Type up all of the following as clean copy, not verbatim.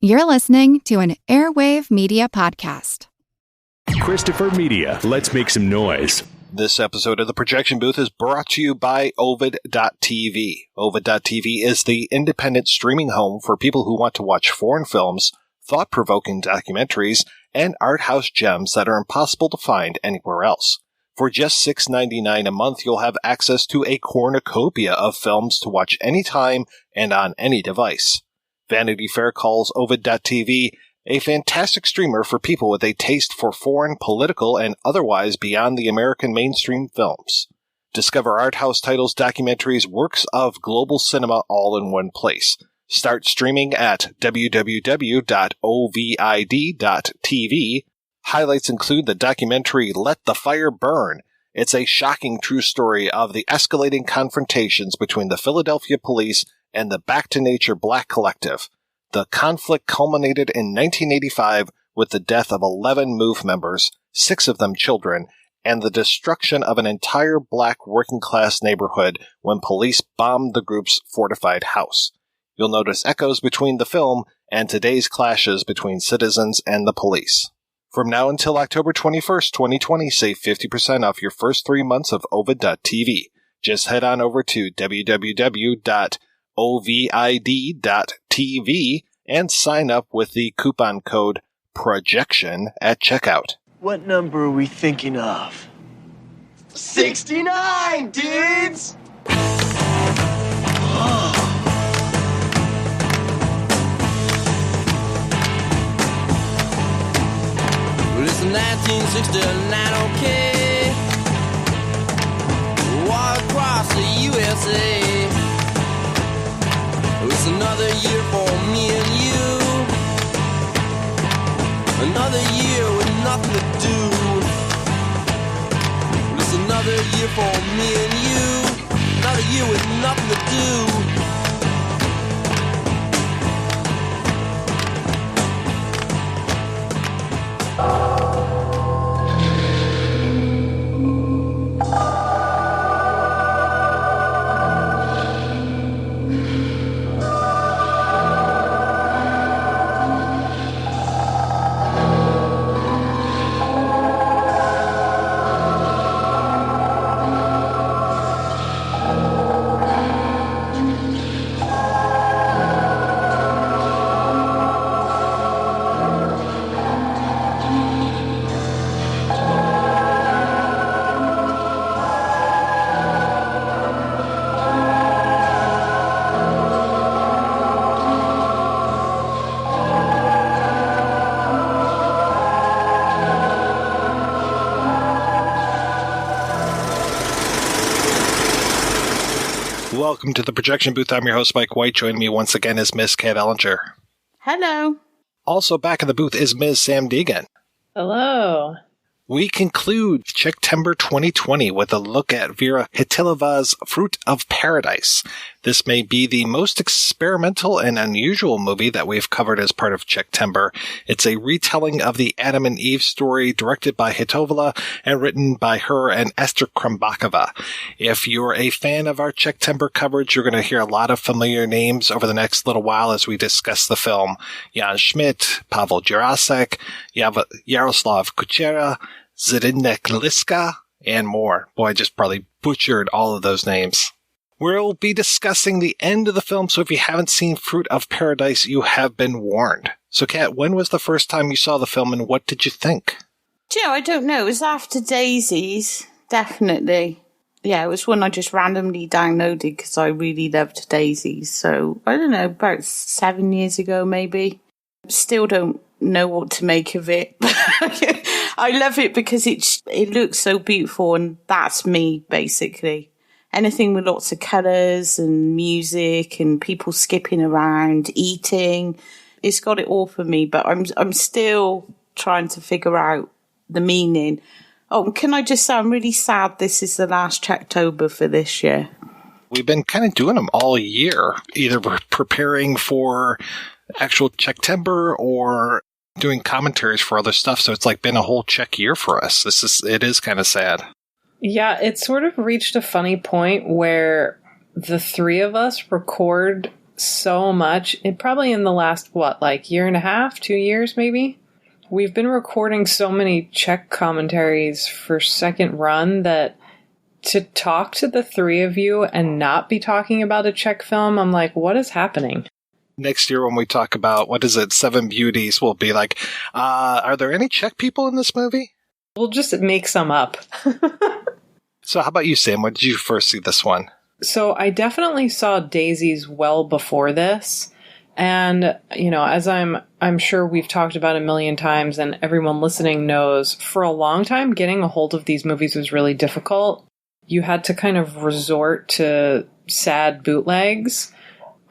You're listening to an Airwave Media Podcast. Christopher Media, let's make some noise. This episode of The Projection Booth is brought to you by Ovid.tv. Ovid.tv is the independent streaming home for people who want to watch foreign films, thought-provoking documentaries, and art house gems that are impossible to find anywhere else. For just $6.99 a month, you'll have access to a cornucopia of films to watch anytime and on any device. Vanity Fair calls Ovid.tv a fantastic streamer for people with a taste for foreign, political, and otherwise beyond the American mainstream films. Discover art house titles, documentaries, works of global cinema all in one place. Start streaming at www.ovid.tv. Highlights include the documentary Let the Fire Burn. It's a shocking true story of the escalating confrontations between the Philadelphia police and the Back to Nature Black Collective. The conflict culminated in 1985 with the death of 11 MOVE members, 6 of them children, and the destruction of an entire black working-class neighborhood when police bombed the group's fortified house. You'll notice echoes between the film and today's clashes between citizens and the police. From now until October 21st, 2020, save 50% off your first 3 months of Ovid.tv. Just head on over to www.ovid.tv and sign up with the coupon code PROJECTION at checkout. What number are we thinking of? 69, dudes! Well, it's 1969, okay. Walk across the USA. It's another year for me and you. Another year with nothing to do. It's another year for me and you. Another year with nothing to do. Welcome to the Projection Booth. I'm your host, Mike White. Joining me once again is Miss Kat Ellinger. Hello. Also back in the booth is Ms. Samm Deighan. Hello. We conclude Czechtember 2020 with a look at Vera Chytilova's Fruit of Paradise. This may be the most experimental and unusual movie that we've covered as part of Czechtember. It's a retelling of the Adam and Eve story directed by Chytilova and written by her and Ester Krumbachova. If you're a fan of our Czechtember coverage, you're going to hear a lot of familiar names over the next little while as we discuss the film. Jan Schmidt, Pavel Jurasek, Yaroslav Kuchera, Zdeněk Liska, and more. Boy, I just probably butchered all of those names. We'll be discussing the end of the film, so if you haven't seen Fruit of Paradise, you have been warned. So, Kat, when was the first time you saw the film, and what did you think? Do you know, I don't know. It was after Daisies, definitely. Yeah, it was one I just randomly downloaded because I really loved Daisies. So, I don't know, about 7 years ago, maybe. Still don't know what to make of it. I love it because it looks so beautiful, and that's me, basically. Anything with lots of colours and music and people skipping around, eating, it's got it all for me. But I'm still trying to figure out the meaning. Oh, can I just say I'm really sad this is the last Czechtember for this year. We've been kind of doing them all year. Either we're preparing for actual Czechtember or doing commentaries for other stuff. So it's like been a whole Czech year for us. It is kind of sad. Yeah, it sort of reached a funny point where the three of us record so much. Probably in the last, year and a half, 2 years maybe? We've been recording so many Czech commentaries for second run that to talk to the three of you and not be talking about a Czech film, I'm like, what is happening? Next year when we talk about, Seven Beauties, we'll be like, are there any Czech people in this movie? We'll just make some up. So how about you, Sam? When did you first see this one? So I definitely saw Daisies well before this. And, as I'm sure we've talked about a million times and everyone listening knows, for a long time, getting a hold of these movies was really difficult. You had to kind of resort to sad bootlegs.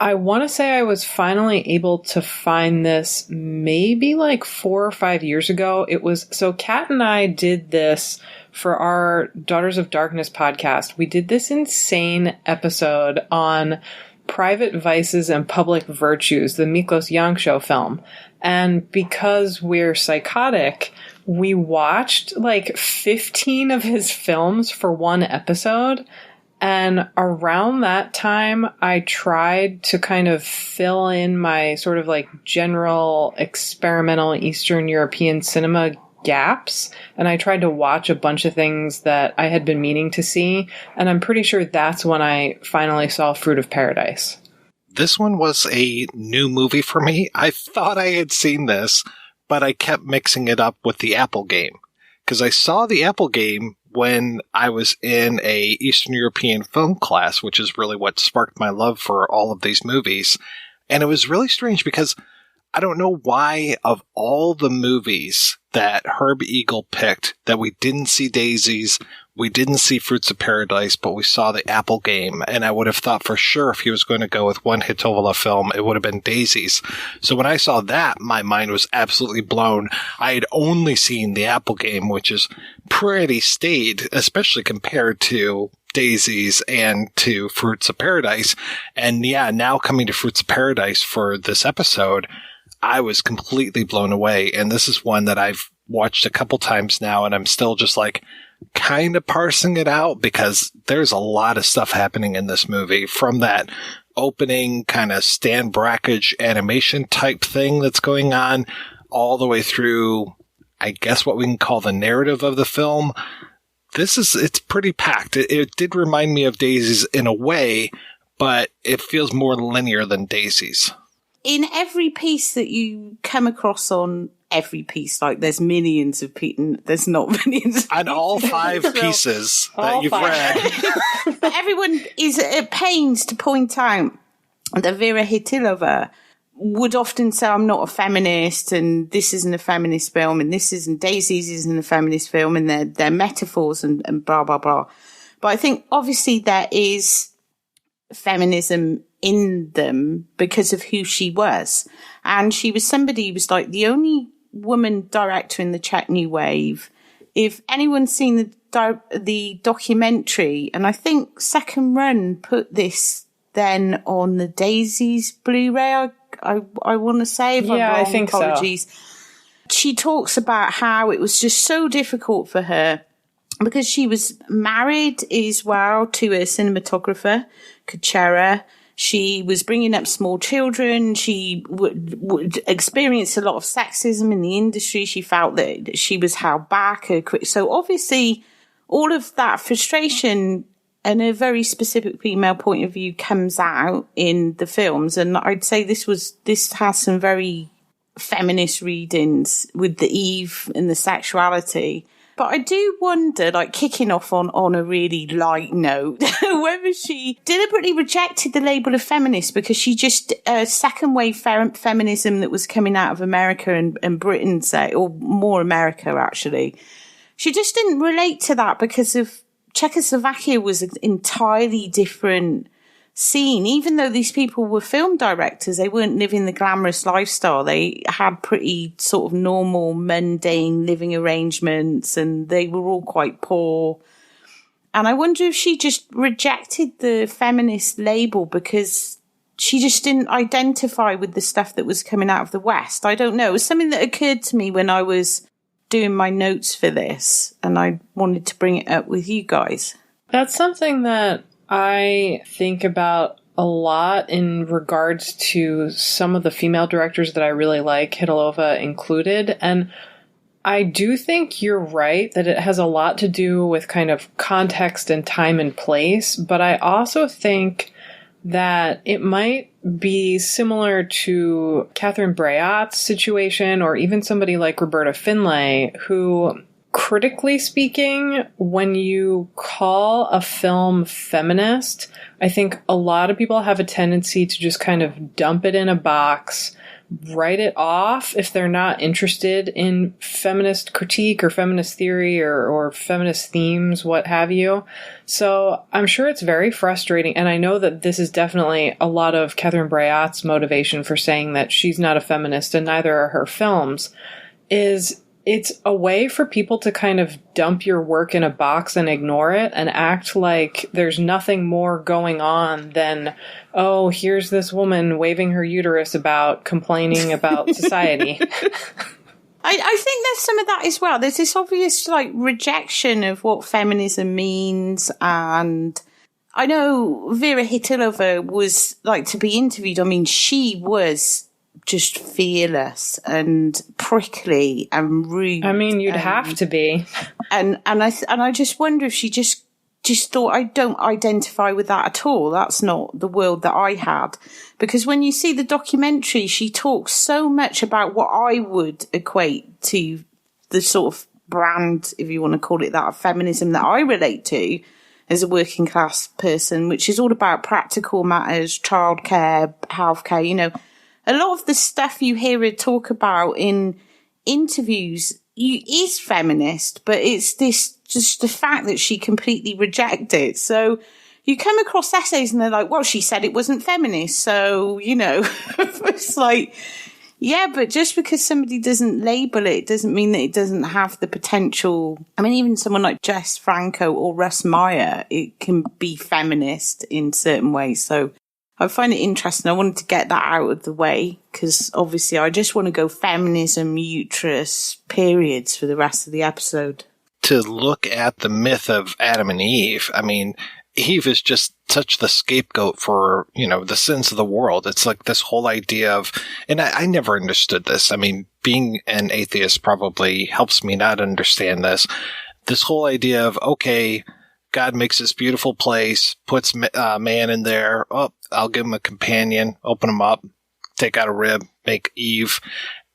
I want to say I was finally able to find this maybe 4 or 5 years ago. So Kat and I did this for our Daughters of Darkness podcast. We did this insane episode on Private Vices and Public Virtues, the Miklos Janšo film. And because we're psychotic, we watched 15 of his films for one episode. And around that time, I tried to kind of fill in my sort of general experimental Eastern European cinema gaps. And I tried to watch a bunch of things that I had been meaning to see. And I'm pretty sure that's when I finally saw Fruit of Paradise. This one was a new movie for me. I thought I had seen this, but I kept mixing it up with the Apple Game. Because I saw the Apple Game when I was in a Eastern European film class, which is really what sparked my love for all of these movies. And it was really strange because I don't know why of all the movies that Herb Eagle picked that we didn't see Daisies, we didn't see Fruits of Paradise, but we saw the Apple Game. And I would have thought for sure if he was going to go with one Chytilova film, it would have been Daisies. So when I saw that, my mind was absolutely blown. I had only seen the Apple Game, which is pretty staid, especially compared to Daisies and to Fruits of Paradise. And yeah, now coming to Fruits of Paradise for this episode, I was completely blown away. And this is one that I've watched a couple times now, and I'm still just kind of parsing it out because there's a lot of stuff happening in this movie, from that opening kind of Stan Brakhage animation type thing that's going on all the way through, I guess, what we can call the narrative of the film. It's pretty packed. It did remind me of Daisies in a way, but it feels more linear than Daisies. In every piece that you come across on every piece, there's millions of people, there's not millions of on all 5 pieces that you've read. But everyone is at pains to point out that Vera Chytilova would often say, I'm not a feminist, and this isn't a feminist film, and this isn't, Daisies isn't a feminist film, and they're metaphors and blah, blah, blah. But I think obviously there is feminism in them because of who she was. And she was somebody who was the only woman director in the Czech New Wave. If anyone's seen the documentary, and I think Second Run put this then on the Daisies Blu-ray, I want to say, if I'm wrong, I think apologies. So. She talks about how it was just so difficult for her because she was married as well to a cinematographer, Kuchera. She was bringing up small children. She would experience a lot of sexism in the industry. She felt that she was held back. So obviously all of that frustration and a very specific female point of view comes out in the films. And I'd say this has some very feminist readings with the Eve and the sexuality. But I do wonder, kicking off on a really light note, whether she deliberately rejected the label of feminist because she just, second wave feminism that was coming out of America and Britain, say, or more America, actually. She just didn't relate to that because of Czechoslovakia was an entirely different scene. Even though these people were film directors, they weren't living the glamorous lifestyle. They had pretty sort of normal, mundane living arrangements, and they were all quite poor. And I wonder if she just rejected the feminist label because she just didn't identify with the stuff that was coming out of the West. I don't know. It was something that occurred to me when I was doing my notes for this, and I wanted to bring it up with you guys. That's something that I think about a lot in regards to some of the female directors that I really like, Chytilova included. And I do think you're right that it has a lot to do with kind of context and time and place. But I also think that it might be similar to Catherine Breillat's situation, or even somebody like Roberta Finlay, who, critically speaking, when you call a film feminist, I think a lot of people have a tendency to just kind of dump it in a box, write it off if they're not interested in feminist critique or feminist theory or feminist themes, what have you. So I'm sure it's very frustrating. And I know that this is definitely a lot of Catherine Breillat's motivation for saying that she's not a feminist and neither are her films, is it's a way for people to kind of dump your work in a box and ignore it and act like there's nothing more going on than, oh, here's this woman waving her uterus about complaining about society. I think there's some of that as well. There's this obvious like rejection of what feminism means. And I know Vera Chytilova was like to be interviewed. I mean, she was just fearless and prickly and rude. I mean, you'd have to be. And I just wonder if she just thought, I don't identify with that at all. That's not the world that I had. Because when you see the documentary, she talks so much about what I would equate to the sort of brand, if you want to call it that, of feminism that I relate to as a working class person, which is all about practical matters, childcare, healthcare, you know. A lot of the stuff you hear her talk about in interviews is feminist, but it's this just the fact that she completely rejected. So you come across essays and they're like, well, she said it wasn't feminist. So, you know, it's like, yeah, but just because somebody doesn't label it doesn't mean that it doesn't have the potential. I mean, even someone like Jess Franco or Russ Meyer, it can be feminist in certain ways. So I find it interesting. I wanted to get that out of the way because obviously I just want to go feminism, uterus, periods for the rest of the episode. To look at the myth of Adam and Eve, I mean, Eve is just such the scapegoat for, you know, the sins of the world. It's like this whole idea of, and I never understood this. I mean, being an atheist probably helps me not understand this. This whole idea of, okay, God makes this beautiful place, puts man in there. Oh, I'll give him a companion, open him up, take out a rib, make Eve.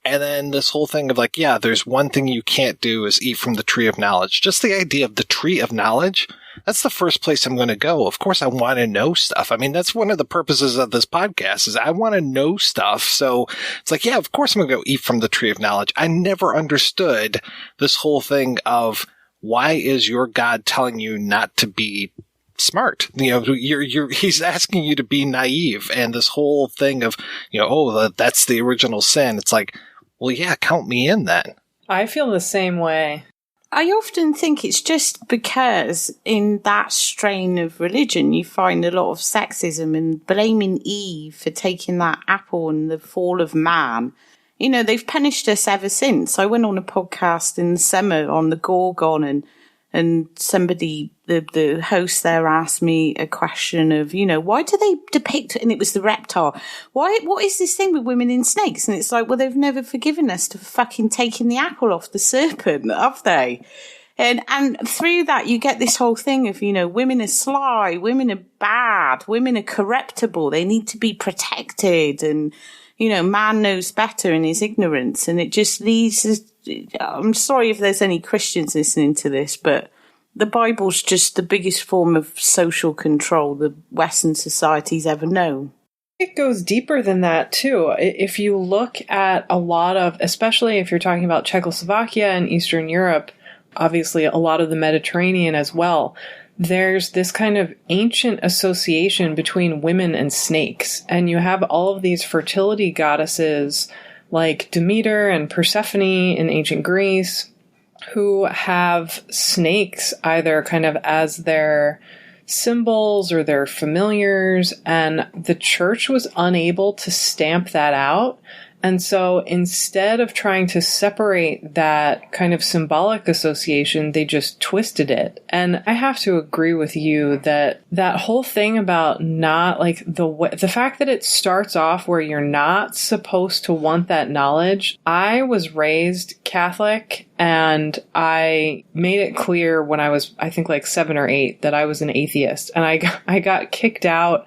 And then this whole thing of like, yeah, there's one thing you can't do is eat from the tree of knowledge. Just the idea of the tree of knowledge, that's the first place I'm going to go. Of course, I want to know stuff. I mean, that's one of the purposes of this podcast is I want to know stuff. So it's like, yeah, of course I'm going to go eat from the tree of knowledge. I never understood this whole thing of why is your God telling you not to be smart? You know, he's asking you to be naive. And this whole thing of, you know, oh, that's the original sin. It's like, well, yeah, count me in then. I feel the same way. I often think it's just because in that strain of religion, you find a lot of sexism and blaming Eve for taking that apple and the fall of man. You know, they've punished us ever since. I went on a podcast in the summer on the Gorgon and somebody, the host there asked me a question of, you know, why do they depict, and it was the reptile, what is this thing with women in snakes? And it's like, well, they've never forgiven us for fucking taking the apple off the serpent, have they? And through that, you get this whole thing of, you know, women are sly, women are bad, women are corruptible, they need to be protected, and, you know, man knows better in his ignorance. And it just leads us, I'm sorry if there's any Christians listening to this, but the Bible's just the biggest form of social control the Western society's ever known. It goes deeper than that, too. If you look at a lot of, especially if you're talking about Czechoslovakia and Eastern Europe, obviously a lot of the Mediterranean as well, there's this kind of ancient association between women and snakes. And you have all of these fertility goddesses like Demeter and Persephone in ancient Greece, who have snakes either kind of as their symbols or their familiars, and the church was unable to stamp that out. And so instead of trying to separate that kind of symbolic association, they just twisted it. And I have to agree with you that that whole thing about not like the fact that it starts off where you're not supposed to want that knowledge. I was raised Catholic, and I made it clear when I was, I think, like 7 or 8 that I was an atheist. And I got kicked out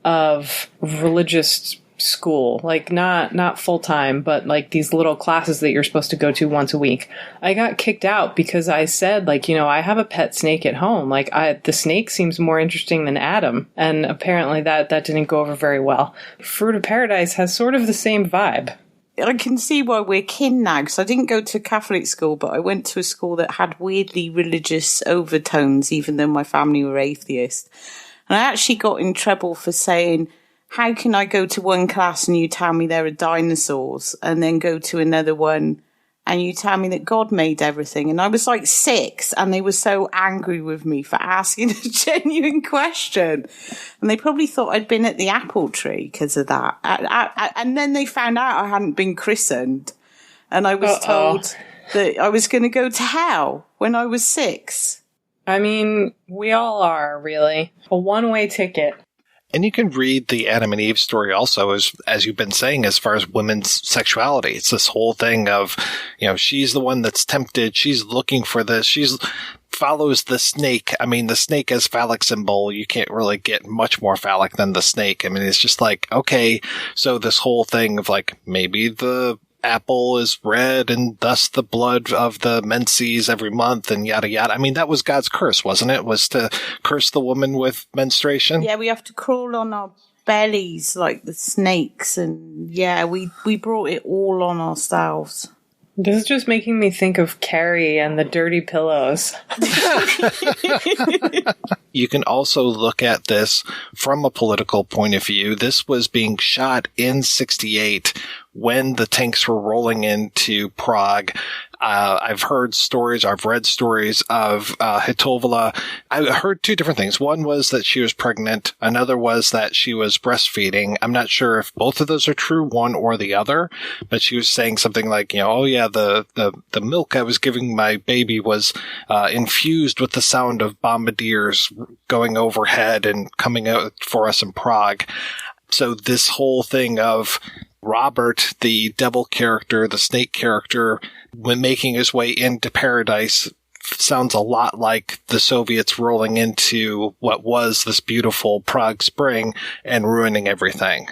of religious school, like not full time, but like these little classes that you're supposed to go to once a week. I got kicked out because I said, like, you know, I have a pet snake at home. Like, the snake seems more interesting than Adam. And apparently that didn't go over very well. Fruit of Paradise has sort of the same vibe. I can see why we're kin now, because I didn't go to a Catholic school, but I went to a school that had weirdly religious overtones, even though my family were atheist. And I actually got in trouble for saying, how can I go to one class and you tell me there are dinosaurs, and then go to another one and you tell me that God made everything? And I was like 6, and they were so angry with me for asking a genuine question. And they probably thought I'd been at the apple tree because of that. And then they found out I hadn't been christened. And I was told that I was going to go to hell when I was 6. I mean, we all are, really. A one-way ticket. And you can read the Adam and Eve story also, as you've been saying, as far as women's sexuality. It's this whole thing of, you know, she's the one that's tempted. She's looking for this. She's follows the snake. I mean, the snake as phallic symbol, you can't really get much more phallic than the snake. I mean, it's just like, okay, so this whole thing of like, maybe the apple is red and thus the blood of the menses every month and yada yada. I mean, that was God's curse, wasn't it? Was to curse the woman with menstruation. Yeah, we have to crawl on our bellies like the snakes, and yeah, we brought it all on ourselves. This is just making me think of Carrie and the dirty pillows. You can also look at this from a political point of view. This was being shot in 1968 when the tanks were rolling into Prague. I've heard stories, I've read stories of Chytilova. I heard 2 different things. One was that she was pregnant. Another was that she was breastfeeding. I'm not sure if both of those are true, one or the other, but she was saying something like, you know, oh yeah, the milk I was giving my baby was infused with the sound of bombardiers going overhead and coming out for us in Prague. So this whole thing of Robert, the devil character, the snake character, when making his way into paradise, sounds a lot like the Soviets rolling into what was this beautiful Prague Spring and ruining everything.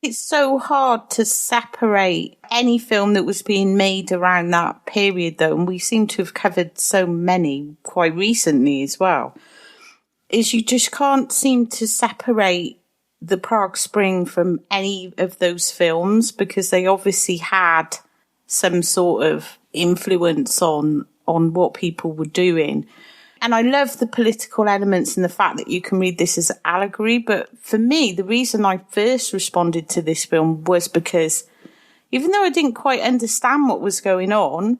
It's so hard to separate any film that was being made around that period, though, and we seem to have covered so many quite recently as well, is you just can't seem to separate the Prague Spring from any of those films, because they obviously had some sort of influence on what people were doing. And I love the political elements and the fact that you can read this as allegory. But for me, the reason I first responded to this film was because even though I didn't quite understand what was going on,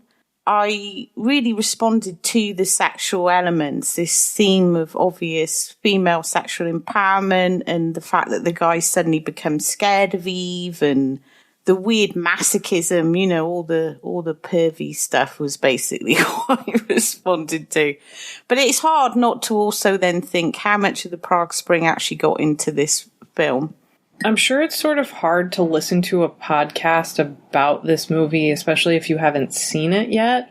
I really responded to the sexual elements, this theme of obvious female sexual empowerment and the fact that the guy suddenly becomes scared of Eve, and the weird masochism, you know, all the pervy stuff was basically what I responded to. But it's hard not to also then think how much of the Prague Spring actually got into this film. I'm sure it's sort of hard to listen to a podcast about this movie, especially if you haven't seen it yet,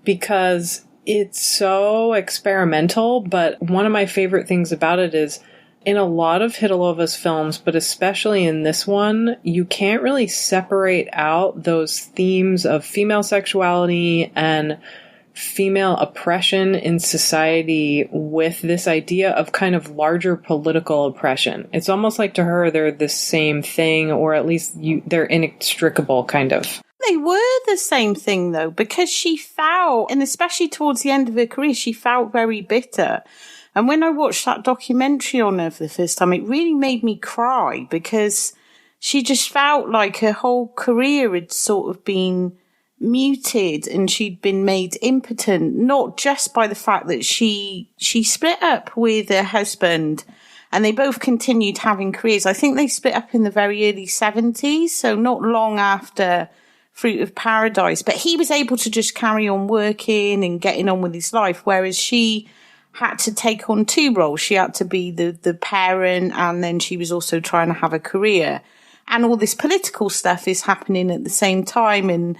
because it's so experimental. But one of my favorite things about it is, in a lot of Chytilova's films, but especially in this one, you can't really separate out those themes of female sexuality and female oppression in society with this idea of kind of larger political oppression. It's almost like to her they're the same thing, or at least they're inextricable, kind of. They were the same thing, though, because she felt, and especially towards the end of her career, she felt very bitter. And when I watched that documentary on her for the first time, it really made me cry, because she just felt like her whole career had sort of been muted and she'd been made impotent, not just by the fact that she split up with her husband And they both continued having careers. I think they split up in the very early 70s, so not long after Fruit of Paradise. But he was able to just carry on working and getting on with his life, whereas she had to take on two roles. She had to be the parent, and then she was also trying to have a career. And all this political stuff is happening at the same time, and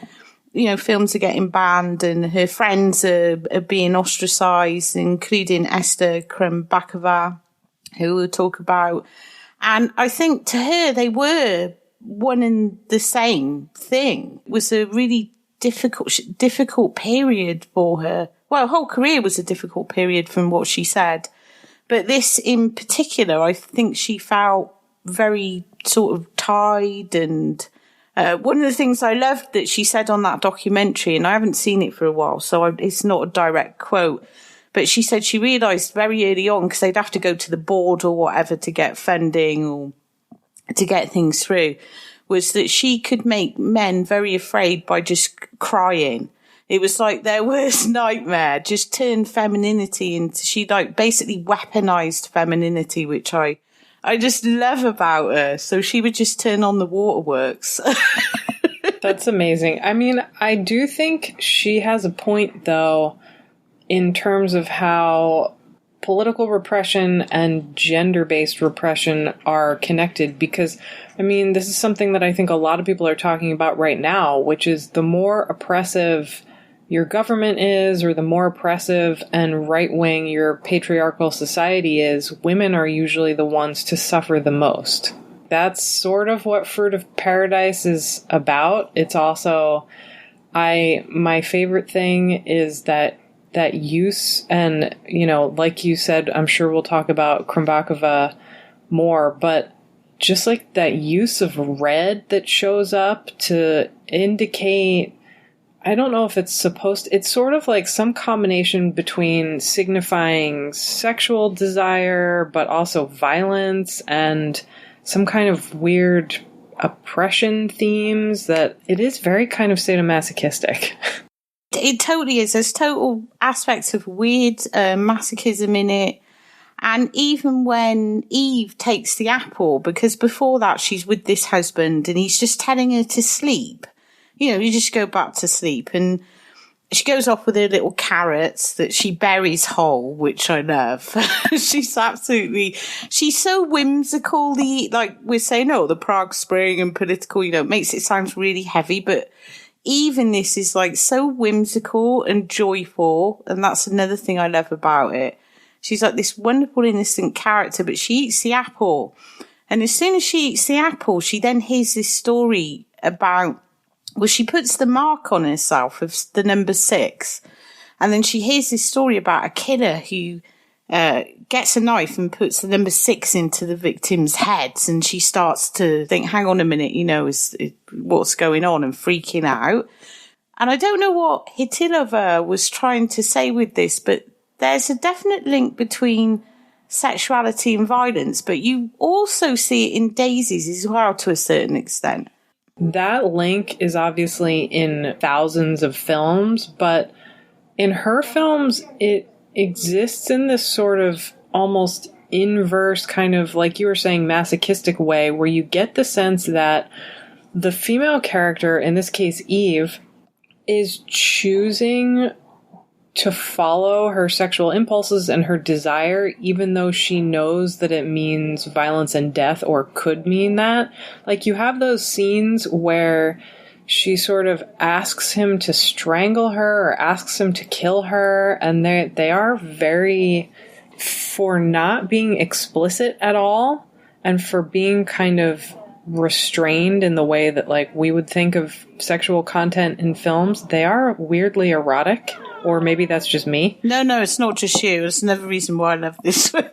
films are getting banned, and her friends are being ostracized, including Ester Krumbachova, who we'll talk about. And I think to her, they were one and the same thing. It was a really difficult period for her. Well, her whole career was a difficult period from what she said. But this in particular, I think she felt very sort of tied. And one of the things I loved that she said on that documentary, and I haven't seen it for a while, so it's not a direct quote, but she said she realised very early on, because they'd have to go to the board or whatever to get funding or to get things through, was that she could make men very afraid by just crying. It was like their worst nightmare, just turned femininity into, she basically weaponized femininity, which I just love about her. So she would just turn on the waterworks. That's amazing. I mean, I do think she has a point, though, in terms of how political repression and gender-based repression are connected, because, I mean, this is something that I think a lot of people are talking about right now, which is the more oppressive your government is, or the more oppressive and right-wing your patriarchal society is, women are usually the ones to suffer the most. That's sort of what Fruit of Paradise is about. It's also, my favorite thing is that use, and, like you said, I'm sure we'll talk about Krumbachova more, but just like that use of red that shows up to indicate, I don't know if it's sort of like some combination between signifying sexual desire, but also violence and some kind of weird oppression themes, that it is very kind of sadomasochistic. It totally is. There's total aspects of weird masochism in it. And even when Eve takes the apple, because before that she's with this husband and he's just telling her to sleep. You just go back to sleep. And she goes off with her little carrots that she buries whole, which I love. She's so whimsical. Like we're saying, the Prague Spring and political, makes it sound really heavy, but even this is like so whimsical and joyful. And that's another thing I love about it. She's like this wonderful, innocent character, but she eats the apple. And as soon as she eats the apple, she then hears this story about, she puts the mark on herself of the number 6. And then she hears this story about a killer who gets a knife and puts the number 6 into the victim's heads. And she starts to think, hang on a minute, what's going on, and freaking out. And I don't know what Chytilova was trying to say with this, but there's a definite link between sexuality and violence, but you also see it in Daisies as well to a certain extent. That link is obviously in thousands of films, but in her films, it exists in this sort of almost inverse kind of, like you were saying, masochistic way, where you get the sense that the female character, in this case Eve, is choosing to follow her sexual impulses and her desire, even though she knows that it means violence and death, or could mean that. Like, you have those scenes where she sort of asks him to strangle her or asks him to kill her, and they are very, for not being explicit at all, and for being kind of restrained in the way that, like, we would think of sexual content in films, they are weirdly erotic. Or maybe that's just me. No, it's not just you. It's another reason why I love this film.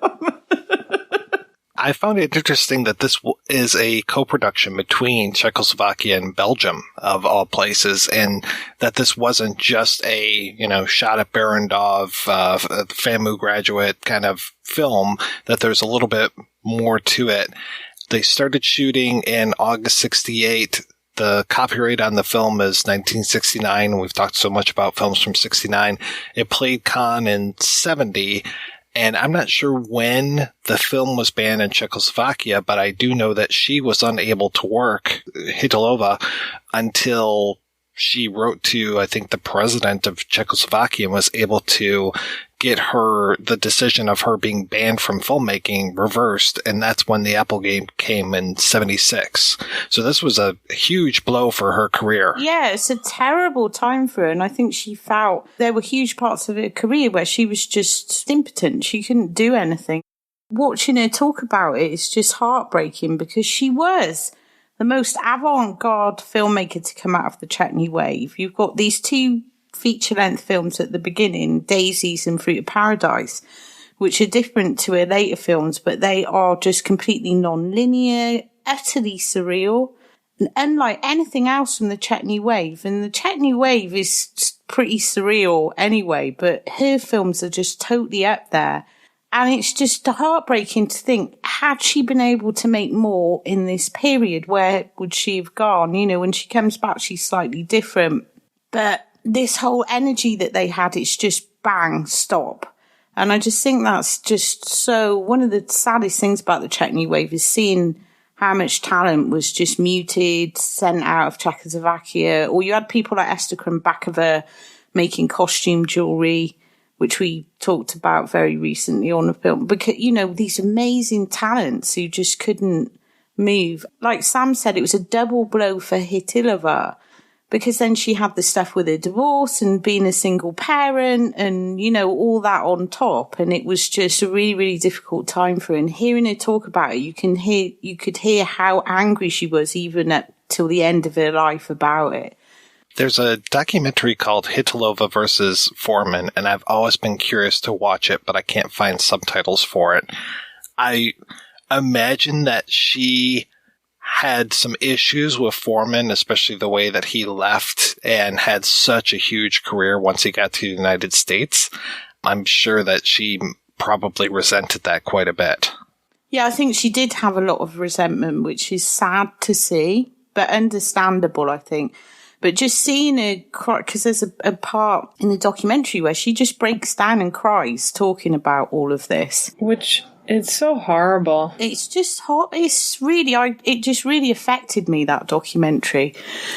I found it interesting that this is a co-production between Czechoslovakia and Belgium, of all places, and that this wasn't just a, shot at Barrandov, FAMU graduate kind of film, that there's a little bit more to it. They started shooting in August 1968. The copyright on the film is 1969. We've talked so much about films from 69. It played Cannes in 70. And I'm not sure when the film was banned in Czechoslovakia, but I do know that she was unable to work, Chytilova, until she wrote to, I think, the president of Czechoslovakia and was able to get the decision of her being banned from filmmaking reversed. And that's when the Applegate came in 1976. So this was a huge blow for her career. Yeah, it's a terrible time for her. And I think she felt there were huge parts of her career where she was just impotent. She couldn't do anything. Watching her talk about it is just heartbreaking because she was the most avant-garde filmmaker to come out of the Czechny wave. You've got these two feature-length films at the beginning, Daisies and Fruit of Paradise, which are different to her later films, but they are just completely non-linear, utterly surreal, and unlike anything else from the Czechny wave. And the Czechny wave is pretty surreal anyway, but her films are just totally up there. And it's just heartbreaking to think, had she been able to make more in this period, where would she have gone? You know, when she comes back, she's slightly different. But this whole energy that they had, it's just bang, stop. And I just think that's just so, one of the saddest things about the Czechny wave is seeing how much talent was just muted, sent out of Czechoslovakia. Or you had people like Ester Krumbachova making costume jewellery, which we talked about very recently on the film. Because, you know, these amazing talents who just couldn't move. Like Sam said, it was a double blow for Chytilova, because then she had the stuff with her divorce and being a single parent and, you know, all that on top. And it was just a really, really difficult time for her. And hearing her talk about it, you could hear how angry she was even up till the end of her life about it. There's a documentary called Chytilova versus Foreman, and I've always been curious to watch it, but I can't find subtitles for it. I imagine that she had some issues with Foreman, especially the way that he left and had such a huge career once he got to the United States. I'm sure that she probably resented that quite a bit. Yeah, I think she did have a lot of resentment, which is sad to see, but understandable, I think. But just seeing her cry, because there's a part in the documentary where she just breaks down and cries talking about all of this. Which, it's so horrible. It's just hot. It's really, it just really affected me, that documentary.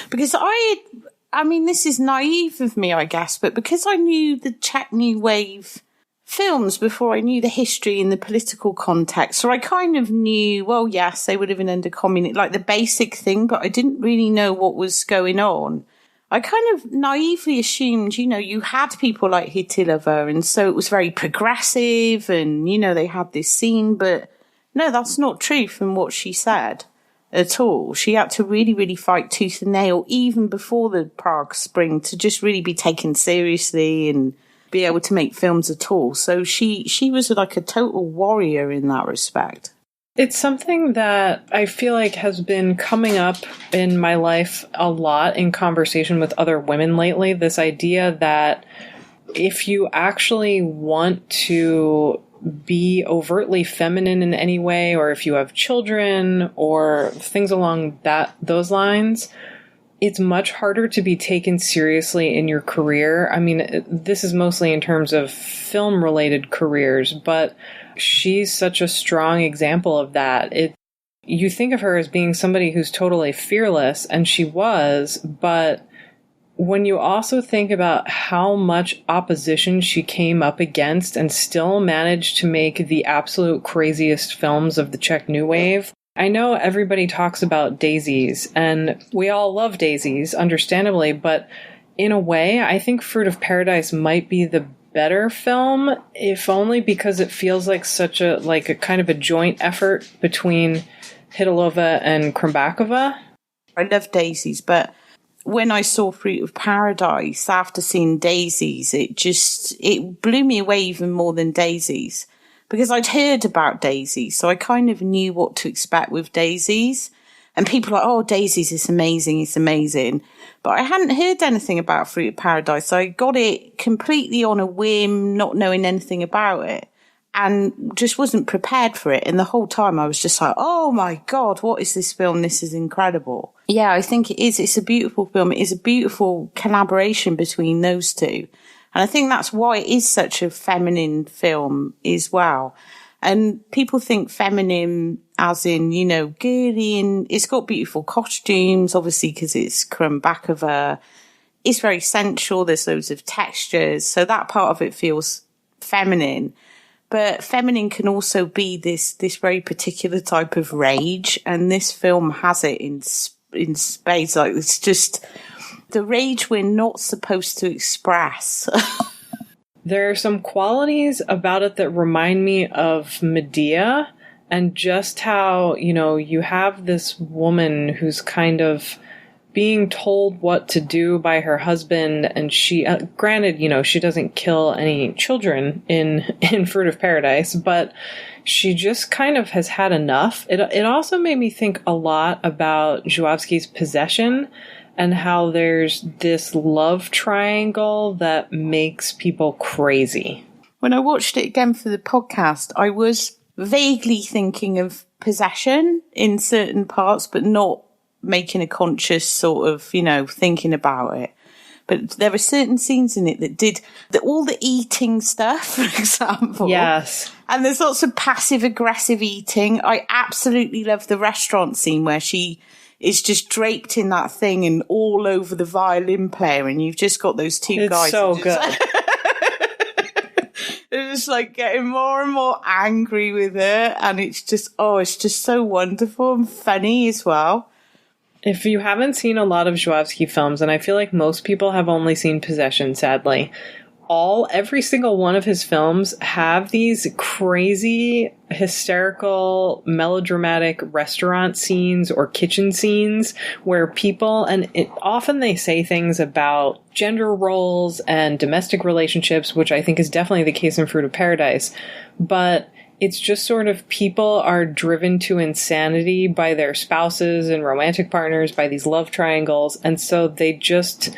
Because I mean, this is naive of me, I guess, but because I knew the Czechny wave films before I knew the history and the political context, so I kind of knew, well, yes, they would have been under communism, like the basic thing, but I didn't really know what was going on. I kind of naively assumed, you know, you had people like Chytilova, and so it was very progressive, and, you know, they had this scene, but no, that's not true from what she said at all. She had to really, really fight tooth and nail, even before the Prague Spring, to just really be taken seriously and be able to make films at all. So she was like a total warrior in that respect. It's something that I feel like has been coming up in my life a lot in conversation with other women lately. This idea that if you actually want to be overtly feminine in any way, or if you have children or things along those lines, it's much harder to be taken seriously in your career. I mean, this is mostly in terms of film-related careers, but she's such a strong example of that. You think of her as being somebody who's totally fearless, and she was, but when you also think about how much opposition she came up against and still managed to make the absolute craziest films of the Czech New Wave, I know everybody talks about Daisies, and we all love Daisies, understandably, but in a way, I think Fruit of Paradise might be the better film, if only because it feels like such a kind of a joint effort between Chytilova and Krumbachova. I love Daisies, but when I saw Fruit of Paradise after seeing Daisies, it blew me away even more than Daisies. Because I'd heard about Daisies, so I kind of knew what to expect with Daisies. And people are like, oh, Daisies is amazing, it's amazing. But I hadn't heard anything about Fruit of Paradise, so I got it completely on a whim, not knowing anything about it, and just wasn't prepared for it. And the whole time I was just like, oh my God, what is this film? This is incredible. Yeah, I think it is. It's a beautiful film. It is a beautiful collaboration between those two. And I think that's why it is such a feminine film as well. And people think feminine as in, you know, girly, and it's got beautiful costumes, obviously, because it's Krumbachova. It's very sensual. There's loads of textures. So that part of it feels feminine. But feminine can also be this very particular type of rage. And this film has it in spades. Like, it's just the rage we're not supposed to express. There are some qualities about it that remind me of Medea, and just how, you know, you have this woman who's kind of being told what to do by her husband, and she, granted, you know, she doesn't kill any children in Fruit of Paradise, but she just kind of has had enough. It also made me think a lot about Zhuavsky's Possession, and how there's this love triangle that makes people crazy. When I watched it again for the podcast, I was vaguely thinking of Possession in certain parts, but not making a conscious sort of, you know, thinking about it. But there were certain scenes in it that did all the eating stuff, for example. Yes. And there's lots of passive aggressive eating. I absolutely love the restaurant scene where she is just draped in that thing and all over the violin player, and you've just got those two guys. It's so good. They're just like getting more and more angry with her, and it's just so wonderful and funny as well. If you haven't seen a lot of Zhuavsky films, and I feel like most people have only seen Possession, sadly, every single one of his films have these crazy, hysterical, melodramatic restaurant scenes or kitchen scenes where people, often they say things about gender roles and domestic relationships, which I think is definitely the case in Fruit of Paradise, but it's just sort of people are driven to insanity by their spouses and romantic partners, by these love triangles, and so they just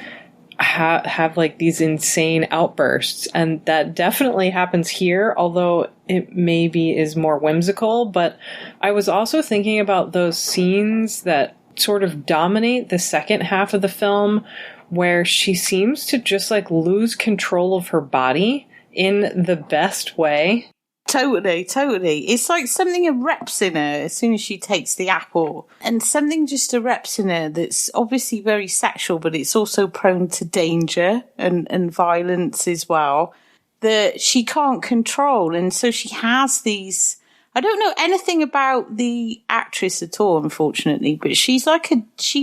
have like these insane outbursts, and that definitely happens here, although it maybe is more whimsical. But I was also thinking about those scenes that sort of dominate the second half of the film, where she seems to just like lose control of her body in the best way. Totally. It's like something erupts in her as soon as she takes the apple. And something just erupts in her that's obviously very sexual, but it's also prone to danger and violence as well, that she can't control. And so she has these... I don't know anything about the actress at all, unfortunately, but she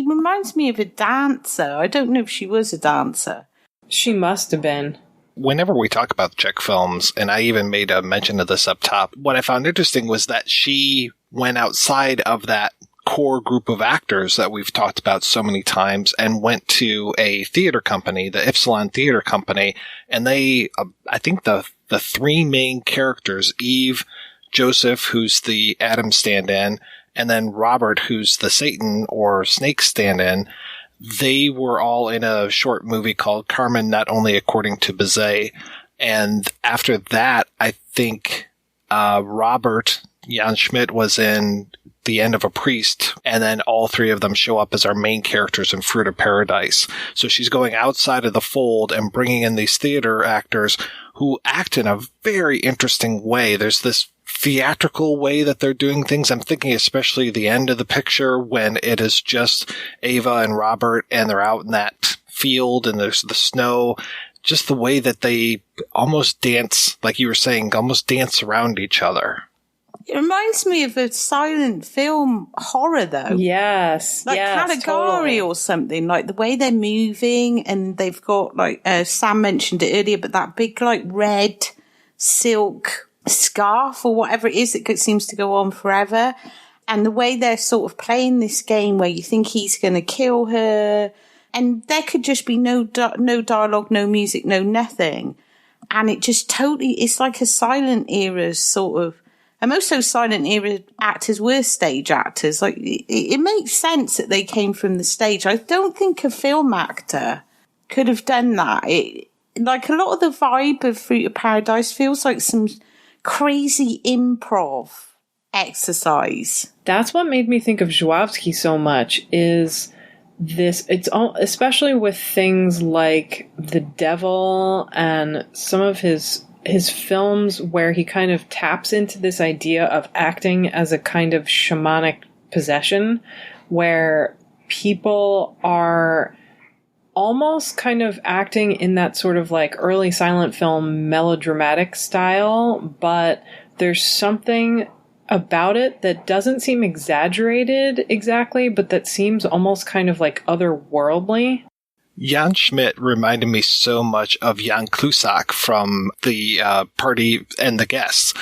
reminds me of a dancer. I don't know if she was a dancer. She must have been. Whenever we talk about Czech films, and I even made a mention of this up top, what I found interesting was that she went outside of that core group of actors that we've talked about so many times and went to a theater company, the Ypsilon Theater Company, and they, I think the three main characters, Eve, Joseph, who's the Adam stand-in, and then Robert, who's the Satan or Snake stand-in, they were all in a short movie called Carmen Not Only According to Bizet. And after that, I think Robert Jan Schmidt was in The End of a Priest, and then all three of them show up as our main characters in Fruit of Paradise. So she's going outside of the fold and bringing in these theater actors who act in a very interesting way. There's this theatrical way that they're doing things. I'm thinking especially the end of the picture when it is just Ava and Robert and they're out in that field and there's the snow. Just the way that they almost dance, like you were saying, almost dance around each other. It reminds me of a silent film horror, though. Yes. Like Caligari totally. Or something. Like the way they're moving, and they've got, like, Sam mentioned it earlier, but that big, like, red silk scarf or whatever it is that seems to go on forever. And the way they're sort of playing this game where you think he's going to kill her, and there could just be no dialogue, no music, no nothing. And it just totally, it's like a silent era sort of, and most of those silent era actors were stage actors. Like, it makes sense that they came from the stage. I don't think a film actor could have done that. Like, a lot of the vibe of Fruit of Paradise feels like some crazy improv exercise. That's what made me think of Zhuavsky so much, is it's all, especially with things like The Devil and some of his films where he kind of taps into this idea of acting as a kind of shamanic possession, where people are almost kind of acting in that sort of like early silent film melodramatic style, but there's something about it that doesn't seem exaggerated exactly, but that seems almost kind of like otherworldly. Jan Schmidt reminded me so much of Jan Klusak from the Party and the Guests.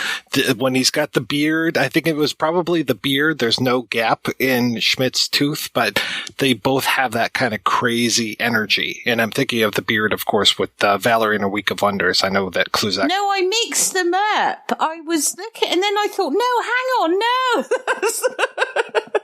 When he's got the beard, I think it was probably the beard. There's no gap in Schmidt's tooth, but they both have that kind of crazy energy. And I'm thinking of the beard, of course, with Valerie in A Week of Wonders. I know that Klusak... No, I mixed them up. I was looking, and then I thought, no, hang on, no!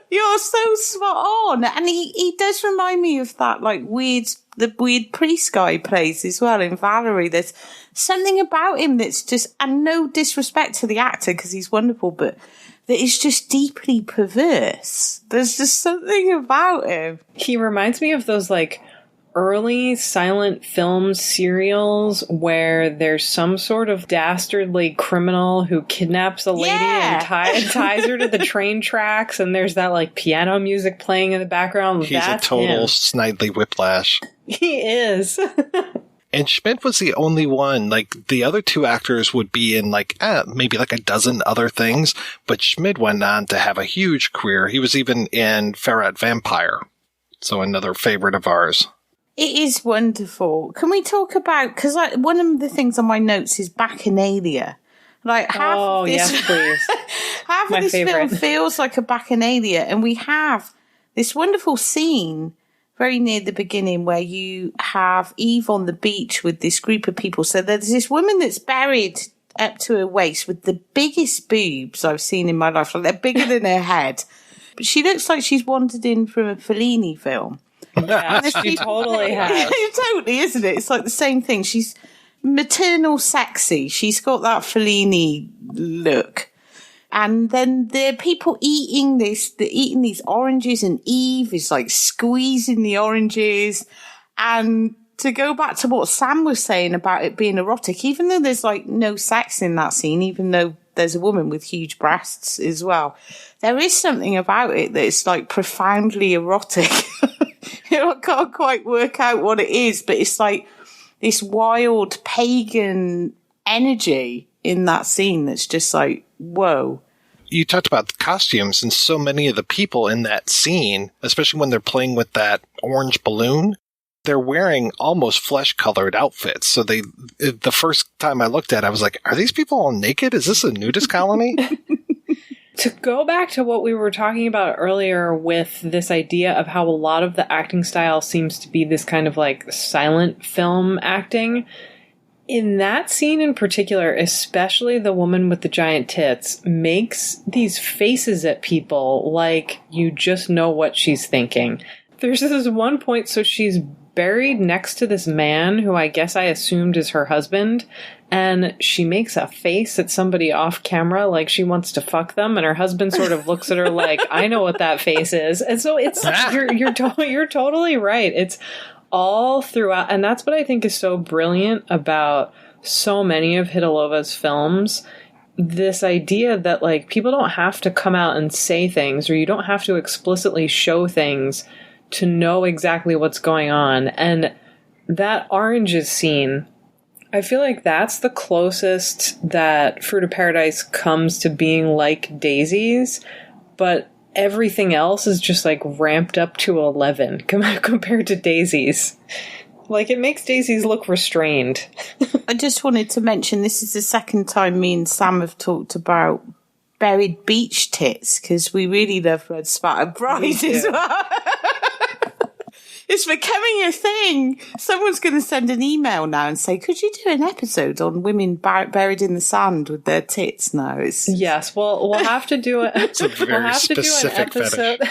You're so spot on. And he does remind me of that, like, the weird priest guy he plays as well in Valerie. There's something about him that's just, and no disrespect to the actor because he's wonderful, but that is just deeply perverse. There's just something about him. He reminds me of those, like, early silent film serials where there's some sort of dastardly criminal who kidnaps a lady and ties her to the train tracks, and there's that like piano music playing in the background. He's a total Snidely Whiplash. He is. And Schmidt was the only one, like the other two actors would be in like maybe like a dozen other things, but Schmidt went on to have a huge career. He was even in Ferret Vampire, so another favorite of ours. It is wonderful. Can we talk about, because one of the things on my notes is Bacchanalia. Like half yes, please. Half of this film feels like a Bacchanalia, and we have this wonderful scene very near the beginning where you have Eve on the beach with this group of people. So there's this woman that's buried up to her waist with the biggest boobs I've seen in my life. Like they're bigger than her head. But she looks like she's wandered in from a Fellini film. Yeah, she totally has. Totally, isn't it? It's like the same thing. She's maternal sexy. She's got that Fellini look. And then there are people eating these oranges, and Eve is like squeezing the oranges. And to go back to what Sam was saying about it being erotic, even though there's like no sex in that scene, even though there's a woman with huge breasts as well, there is something about it that is like profoundly erotic. I can't quite work out what it is, but it's like this wild pagan energy in that scene that's just like, whoa. You talked about the costumes, and so many of the people in that scene, especially when they're playing with that orange balloon, they're wearing almost flesh-colored outfits. So the first time I looked at it, I was like, are these people all naked? Is this a nudist colony? To go back to what we were talking about earlier with this idea of how a lot of the acting style seems to be this kind of like silent film acting, in that scene in particular, especially the woman with the giant tits makes these faces at people like you just know what she's thinking. There's this one point, so she's buried next to this man who I guess I assumed is her husband, and she makes a face at somebody off camera like she wants to fuck them, and her husband sort of looks at her like, I know what that face is. And so it's you're totally right. It's all throughout, and that's what I think is so brilliant about so many of Chytilova's films. This idea that like people don't have to come out and say things, or you don't have to explicitly show things to know exactly what's going on. And that oranges scene, I feel like that's the closest that Fruit of Paradise comes to being like Daisy's, but everything else is just like ramped up to 11 compared to Daisy's. Like it makes Daisy's look restrained. I just wanted to mention this is the second time me and Sam have talked about buried beach tits, because we really love Red Spattered Bride as well. It's becoming a thing. Someone's going to send an email now and say, could you do an episode on women buried in the sand with their tits now? Yes, we'll have to do it. It's a very specific fetish.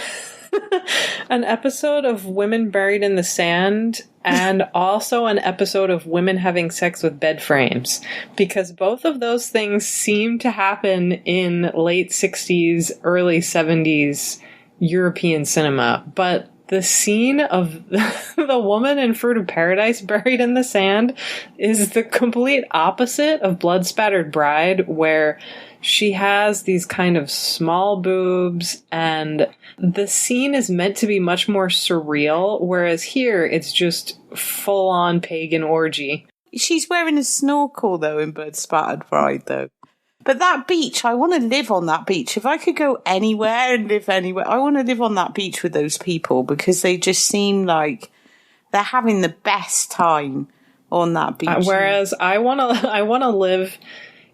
An episode of women buried in the sand, and also an episode of women having sex with bed frames, because both of those things seem to happen in late 60s, early 70s European cinema. But the scene of the woman in Fruit of Paradise buried in the sand is the complete opposite of Blood Spattered Bride, where she has these kind of small boobs, and the scene is meant to be much more surreal, whereas here it's just full-on pagan orgy. She's wearing a snorkel, though, in Blood Spattered Bride, though. But that beach, I want to live on that beach. If I could go anywhere and live anywhere, I want to live on that beach with those people, because they just seem like they're having the best time on that beach. Whereas I want to live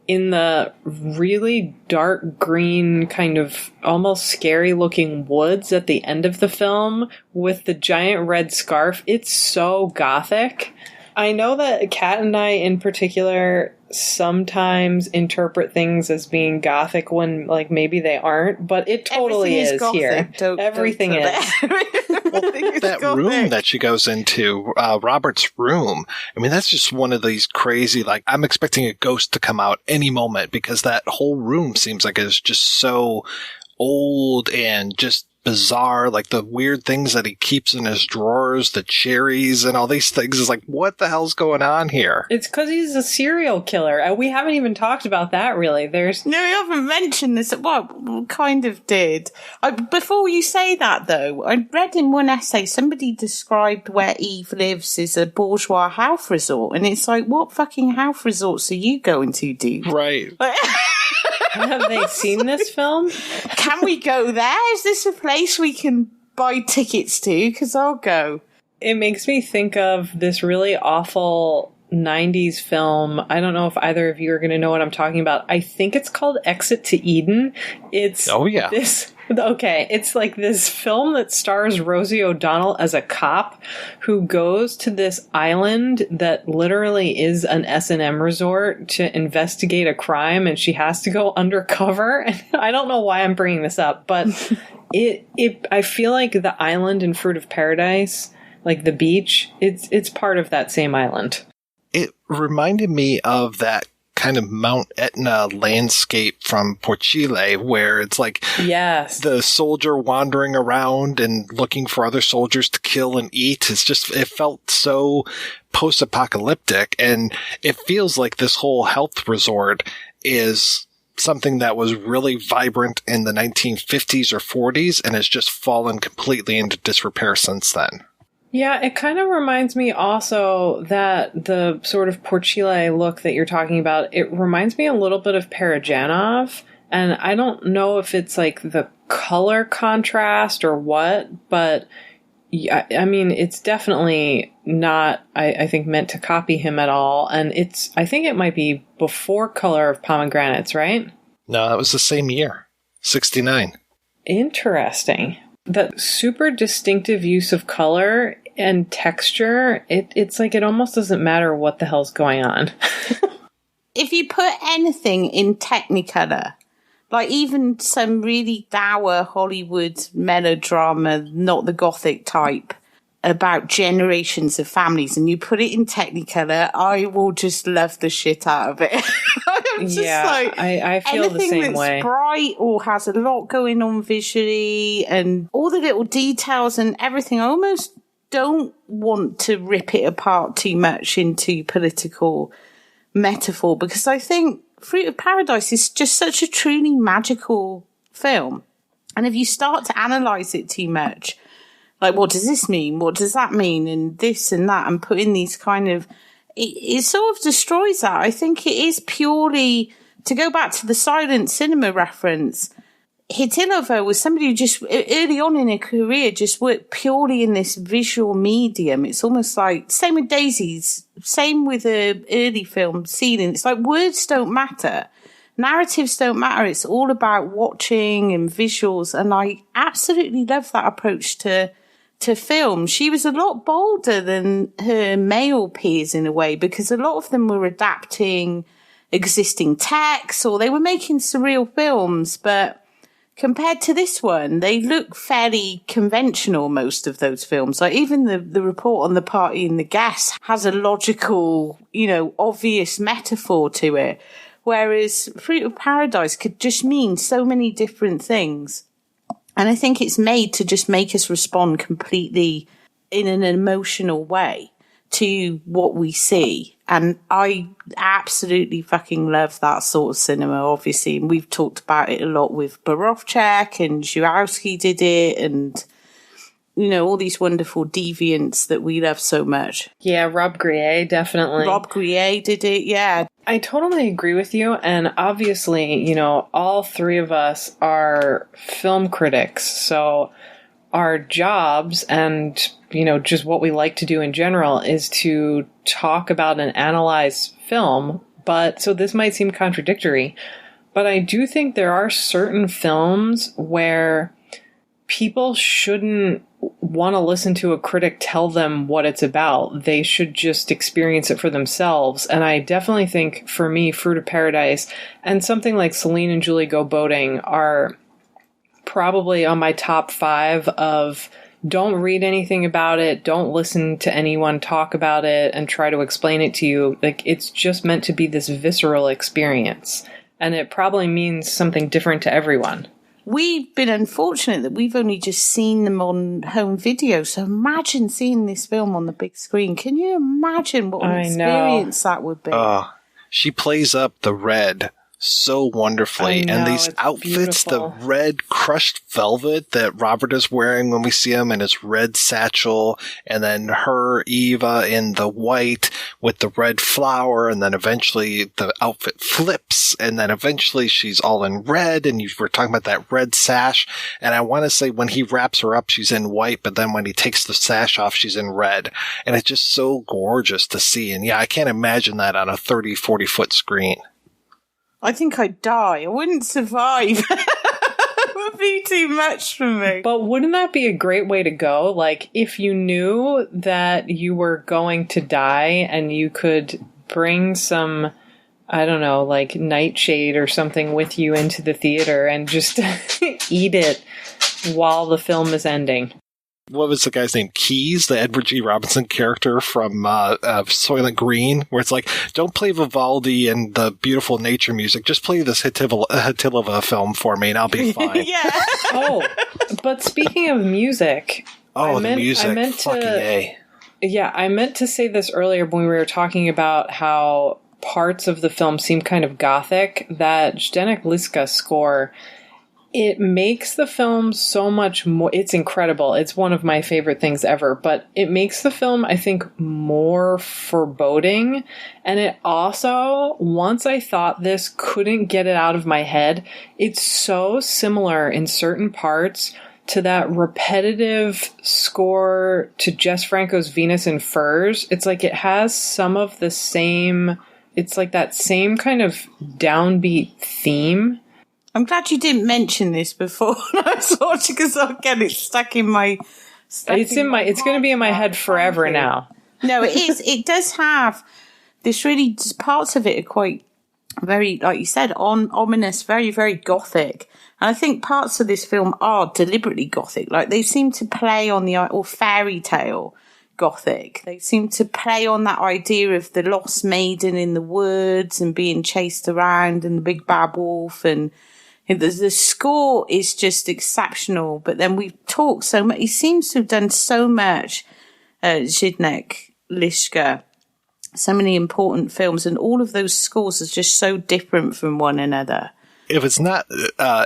in the really dark green, kind of almost scary looking woods at the end of the film with the giant red scarf. It's so gothic. I know that Kat and I in particular sometimes interpret things as being gothic when, like, maybe they aren't, but it totally is gothic here. Everything is. That room that she goes into, Robert's room, I mean, that's just one of these crazy, like, I'm expecting a ghost to come out any moment, because that whole room seems like it's just so old and just bizarre, like the weird things that he keeps in his drawers, the cherries and all these things. Is like, what the hell's going on here? It's because he's a serial killer. We haven't even talked about that, really. No, we haven't mentioned this. Well, we kind of did. Before you say that, though, I read in one essay somebody described where Eve lives as a bourgeois health resort, and it's like, what fucking health resorts are you going to, dude? Right. Have they seen this film? Can we go there? Is this a place we can buy tickets to? Because I'll go. It makes me think of this really awful 90s film. I don't know if either of you are going to know what I'm talking about. I think it's called Exit to Eden. It's it's like this film that stars Rosie O'Donnell as a cop who goes to this island that literally is an S&M resort to investigate a crime, and she has to go undercover. And I don't know why I'm bringing this up, but I feel like the island in Fruit of Paradise, like the beach, it's part of that same island. It reminded me of that kind of Mount Etna landscape from Porchile, where it's like the soldier wandering around and looking for other soldiers to kill and eat. It felt so post-apocalyptic, and it feels like this whole health resort is something that was really vibrant in the 1950s or 40s and has just fallen completely into disrepair since then. Yeah, it kind of reminds me also that the sort of Porchile look that you're talking about, it reminds me a little bit of Parajanov. And I don't know if it's like the color contrast or what, but I mean, it's definitely not, I think, meant to copy him at all. And I think it might be before Color of Pomegranates, right? No, that was the same year, 69. Interesting. That super distinctive use of color and texture, it's like it almost doesn't matter what the hell's going on. If you put anything in Technicolor, like even some really dour Hollywood melodrama, not the gothic type, about generations of families, and you put it in Technicolor, I will just love the shit out of it. I'm just I feel the same way. Anything that's bright or has a lot going on visually and all the little details and everything, I almost don't want to rip it apart too much into political metaphor, because I think Fruit of Paradise is just such a truly magical film. And if you start to analyse it too much, like, what does this mean? What does that mean? And this and that, and put in these kind of... It sort of destroys that. I think it is purely... To go back to the silent cinema reference, Chytilova was somebody who just, early on in her career, just worked purely in this visual medium. It's almost like... Same with Daisies. Same with the early film, Ceiling. It's like words don't matter. Narratives don't matter. It's all about watching and visuals. And I absolutely love that approach to film. She was a lot bolder than her male peers in a way, because a lot of them were adapting existing texts or they were making surreal films. But compared to this one, they look fairly conventional, most of those films. Like even the Report on the Party and the Guest has a logical, obvious metaphor to it. Whereas Fruit of Paradise could just mean so many different things. And I think it's made to just make us respond completely in an emotional way to what we see. And I absolutely fucking love that sort of cinema, obviously. And we've talked about it a lot with Borovchak, and Zhuravsky did it, and, you know, all these wonderful deviants that we love so much. Yeah, Rob Grier, definitely. Rob Grier did it, yeah. I totally agree with you. And obviously, you know, all three of us are film critics. So our jobs and, you know, just what we like to do in general is to talk about and analyze film. But so this might seem contradictory, but I do think there are certain films where people shouldn't want to listen to a critic tell them what it's about. They should just experience it for themselves. And I definitely think, for me, Fruit of Paradise and something like Celine and Julie Go Boating are probably on my top 5 of don't read anything about it, don't listen to anyone talk about it and try to explain it to you. Like, it's just meant to be this visceral experience. And it probably means something different to everyone. We've been unfortunate that we've only just seen them on home video. So imagine seeing this film on the big screen. Can you imagine what an experience that would be? She plays up the red so wonderfully. Know, and these outfits, beautiful. the red crushed velvet that Robert is wearing when we see him in his red satchel, and then her, Eva, in the white with the red flower, and then eventually the outfit flips, and then eventually she's all in red, and you were talking about that red sash, and I want to say when he wraps her up, she's in white, but then when he takes the sash off, she's in red, and it's just so gorgeous to see, and yeah, I can't imagine that on a 30, 40-foot screen. I think I'd die. I wouldn't survive. It would be too much for me. But wouldn't that be a great way to go? Like, if you knew that you were going to die and you could bring some, I don't know, like nightshade or something with you into the theater and just eat it while the film is ending. What was the guy's name? Keyes, the Edward G. Robinson character from Soylent Green, where it's like, don't play Vivaldi and the beautiful nature music. Just play this Chytilova film for me and I'll be fine. Yeah. Oh, but speaking of music. Oh, the music. I meant fucking A. Yeah, I meant to say this earlier when we were talking about how parts of the film seem kind of gothic. That Zdeněk Liska score, it makes the film so much more. It's incredible. It's one of my favorite things ever, but it makes the film, I think, more foreboding. And it also, once I thought this, couldn't get it out of my head. It's so similar in certain parts to that repetitive score to Jess Franco's Venus in Furs. It's like it has some of the same, it's like that same kind of downbeat theme. I'm glad you didn't mention this before I was watching, because I'll get it stuck in my... It's going to be in my head forever now. No, it is. It does have this really... Parts of it are quite very, like you said, ominous, very, very gothic. And I think parts of this film are deliberately gothic. Like, they seem to play on the... Or fairy tale gothic. They seem to play on that idea of the lost maiden in the woods and being chased around and the big bad wolf, and... The score is just exceptional, but then we've talked so much. He seems to have done so much, Zdeněk Liska, so many important films, and all of those scores are just so different from one another. If it's not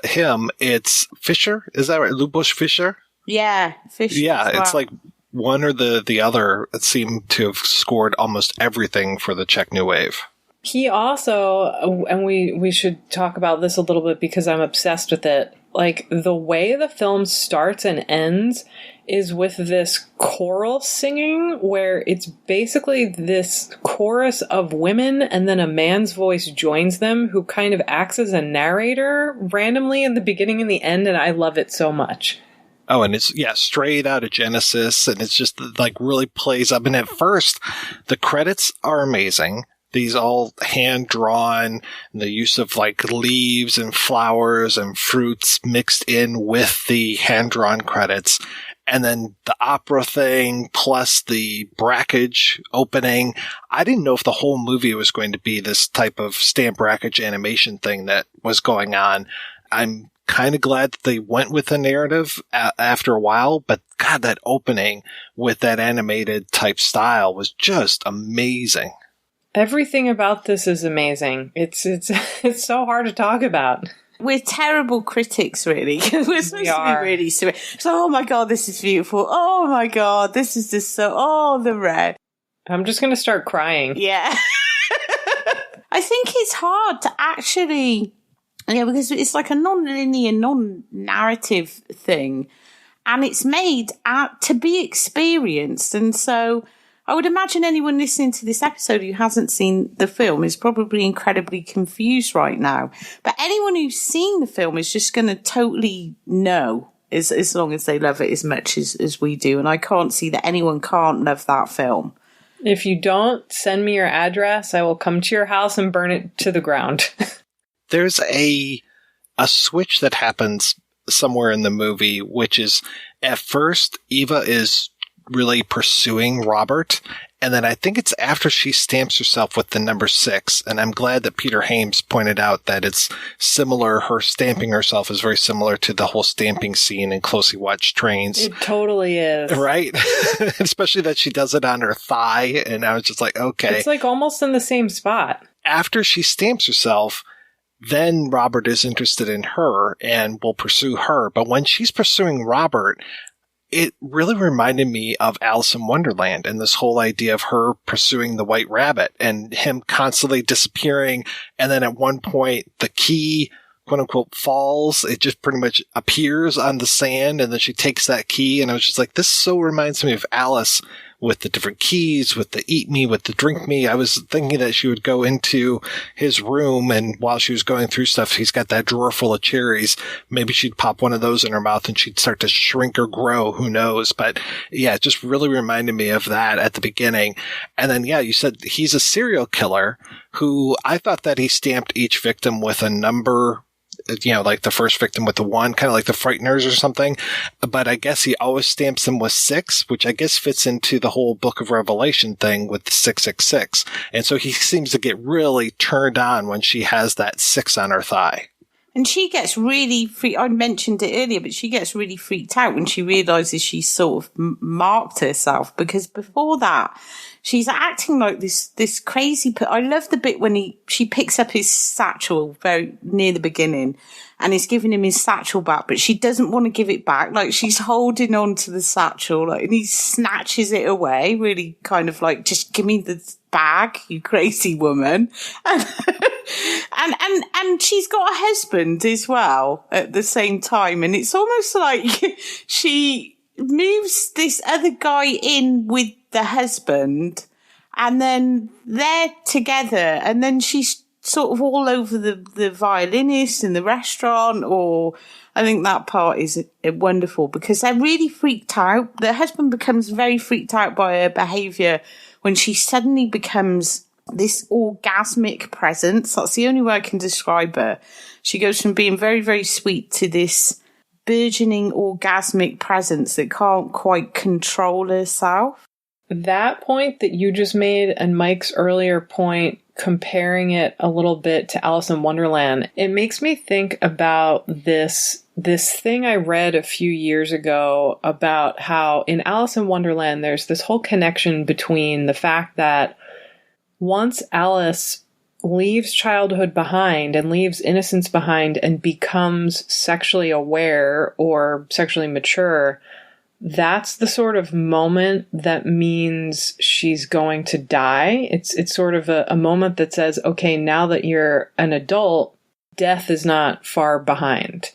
him, it's Fischer. Is that right? Lubos Fischer? Yeah, Fischer. Yeah, well. It's like one or the other seem to have scored almost everything for the Czech New Wave. He also, and we should talk about this a little bit because I'm obsessed with it, like the way the film starts and ends is with this choral singing where it's basically this chorus of women and then a man's voice joins them who kind of acts as a narrator randomly in the beginning and the end, and I love it so much. Oh, and it's, yeah, straight out of Genesis, and it's just like really plays up. And at first, the credits are amazing. These all hand-drawn, the use of like leaves and flowers and fruits mixed in with the hand-drawn credits. And then the opera thing plus the brackage opening. I didn't know if the whole movie was going to be this type of stamp brackage animation thing that was going on. I'm kind of glad that they went with the narrative after a while, but God, that opening with that animated type style was just amazing. Everything about this is amazing. It's so hard to talk about. We're terrible critics, really. We're supposed to be really sweet. So, oh my God, this is beautiful. Oh my God, this is just so, oh, the red. I'm just going to start crying. Yeah. I think it's hard to actually, because it's like a non-linear, non-narrative thing. And it's made to be experienced. And so I would imagine anyone listening to this episode who hasn't seen the film is probably incredibly confused right now. But anyone who's seen the film is just going to totally know, as long as they love it as much as we do. And I can't see that anyone can't love that film. If you don't, send me your address. I will come to your house and burn it to the ground. There's a switch that happens somewhere in the movie, which is at first Eva is really pursuing Robert, and then I think it's after she stamps herself with the number 6, and I'm glad that Peter Hames pointed out that it's similar. Her stamping herself is very similar to the whole stamping scene in Closely Watched Trains. It totally is. Right? Especially that she does it on her thigh, and I was just like, okay. It's like almost in the same spot. After she stamps herself, then Robert is interested in her and will pursue her. But when she's pursuing Robert, it really reminded me of Alice in Wonderland and this whole idea of her pursuing the White Rabbit and him constantly disappearing. And then at one point, the key, quote unquote, falls. It just pretty much appears on the sand. And then she takes that key. And I was just like, this so reminds me of Alice with the different keys, with the eat me, with the drink me. I was thinking that she would go into his room, and while she was going through stuff, he's got that drawer full of cherries. Maybe she'd pop one of those in her mouth and she'd start to shrink or grow. Who knows? But yeah, it just really reminded me of that at the beginning. And then, yeah, you said he's a serial killer who I thought that he stamped each victim with a number, like the first victim with the 1, kind of like the Frighteners or something. But I guess he always stamps them with 6, which I guess fits into the whole Book of Revelation thing with the 666. And so he seems to get really turned on when she has that 6 on her thigh. And she gets really I mentioned it earlier, but she gets really freaked out when she realizes she's sort of marked herself, because before that, she's acting like this crazy. I love the bit when she picks up his satchel very near the beginning and is giving him his satchel back, but she doesn't want to give it back. Like, she's holding on to the satchel, and he snatches it away, really kind of like, just give me the bag, you crazy woman. And she's got a husband as well at the same time. And it's almost like she moves this other guy in with the husband, and then they're together, and then she's sort of all over the violinist in the restaurant. Or I think that part is wonderful, because they're really freaked out. The husband becomes very freaked out by her behaviour when she suddenly becomes this orgasmic presence. That's the only way I can describe her. She goes from being very, very sweet to this burgeoning orgasmic presence that can't quite control herself. That point that you just made, and Mike's earlier point, comparing it a little bit to Alice in Wonderland, it makes me think about this thing I read a few years ago about how in Alice in Wonderland, there's this whole connection between the fact that once Alice leaves childhood behind and leaves innocence behind and becomes sexually aware or sexually mature, that's the sort of moment that means she's going to die. It's sort of a moment that says, okay, now that you're an adult, death is not far behind.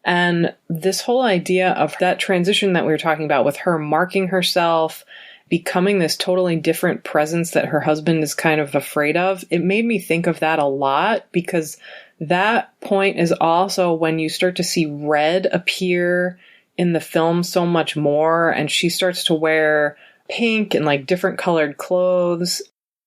And this whole idea of that transition that we were talking about with her marking herself, becoming this totally different presence that her husband is kind of afraid of, it made me think of that a lot, because that point is also when you start to see red appear in the film so much more, and she starts to wear pink and like different colored clothes.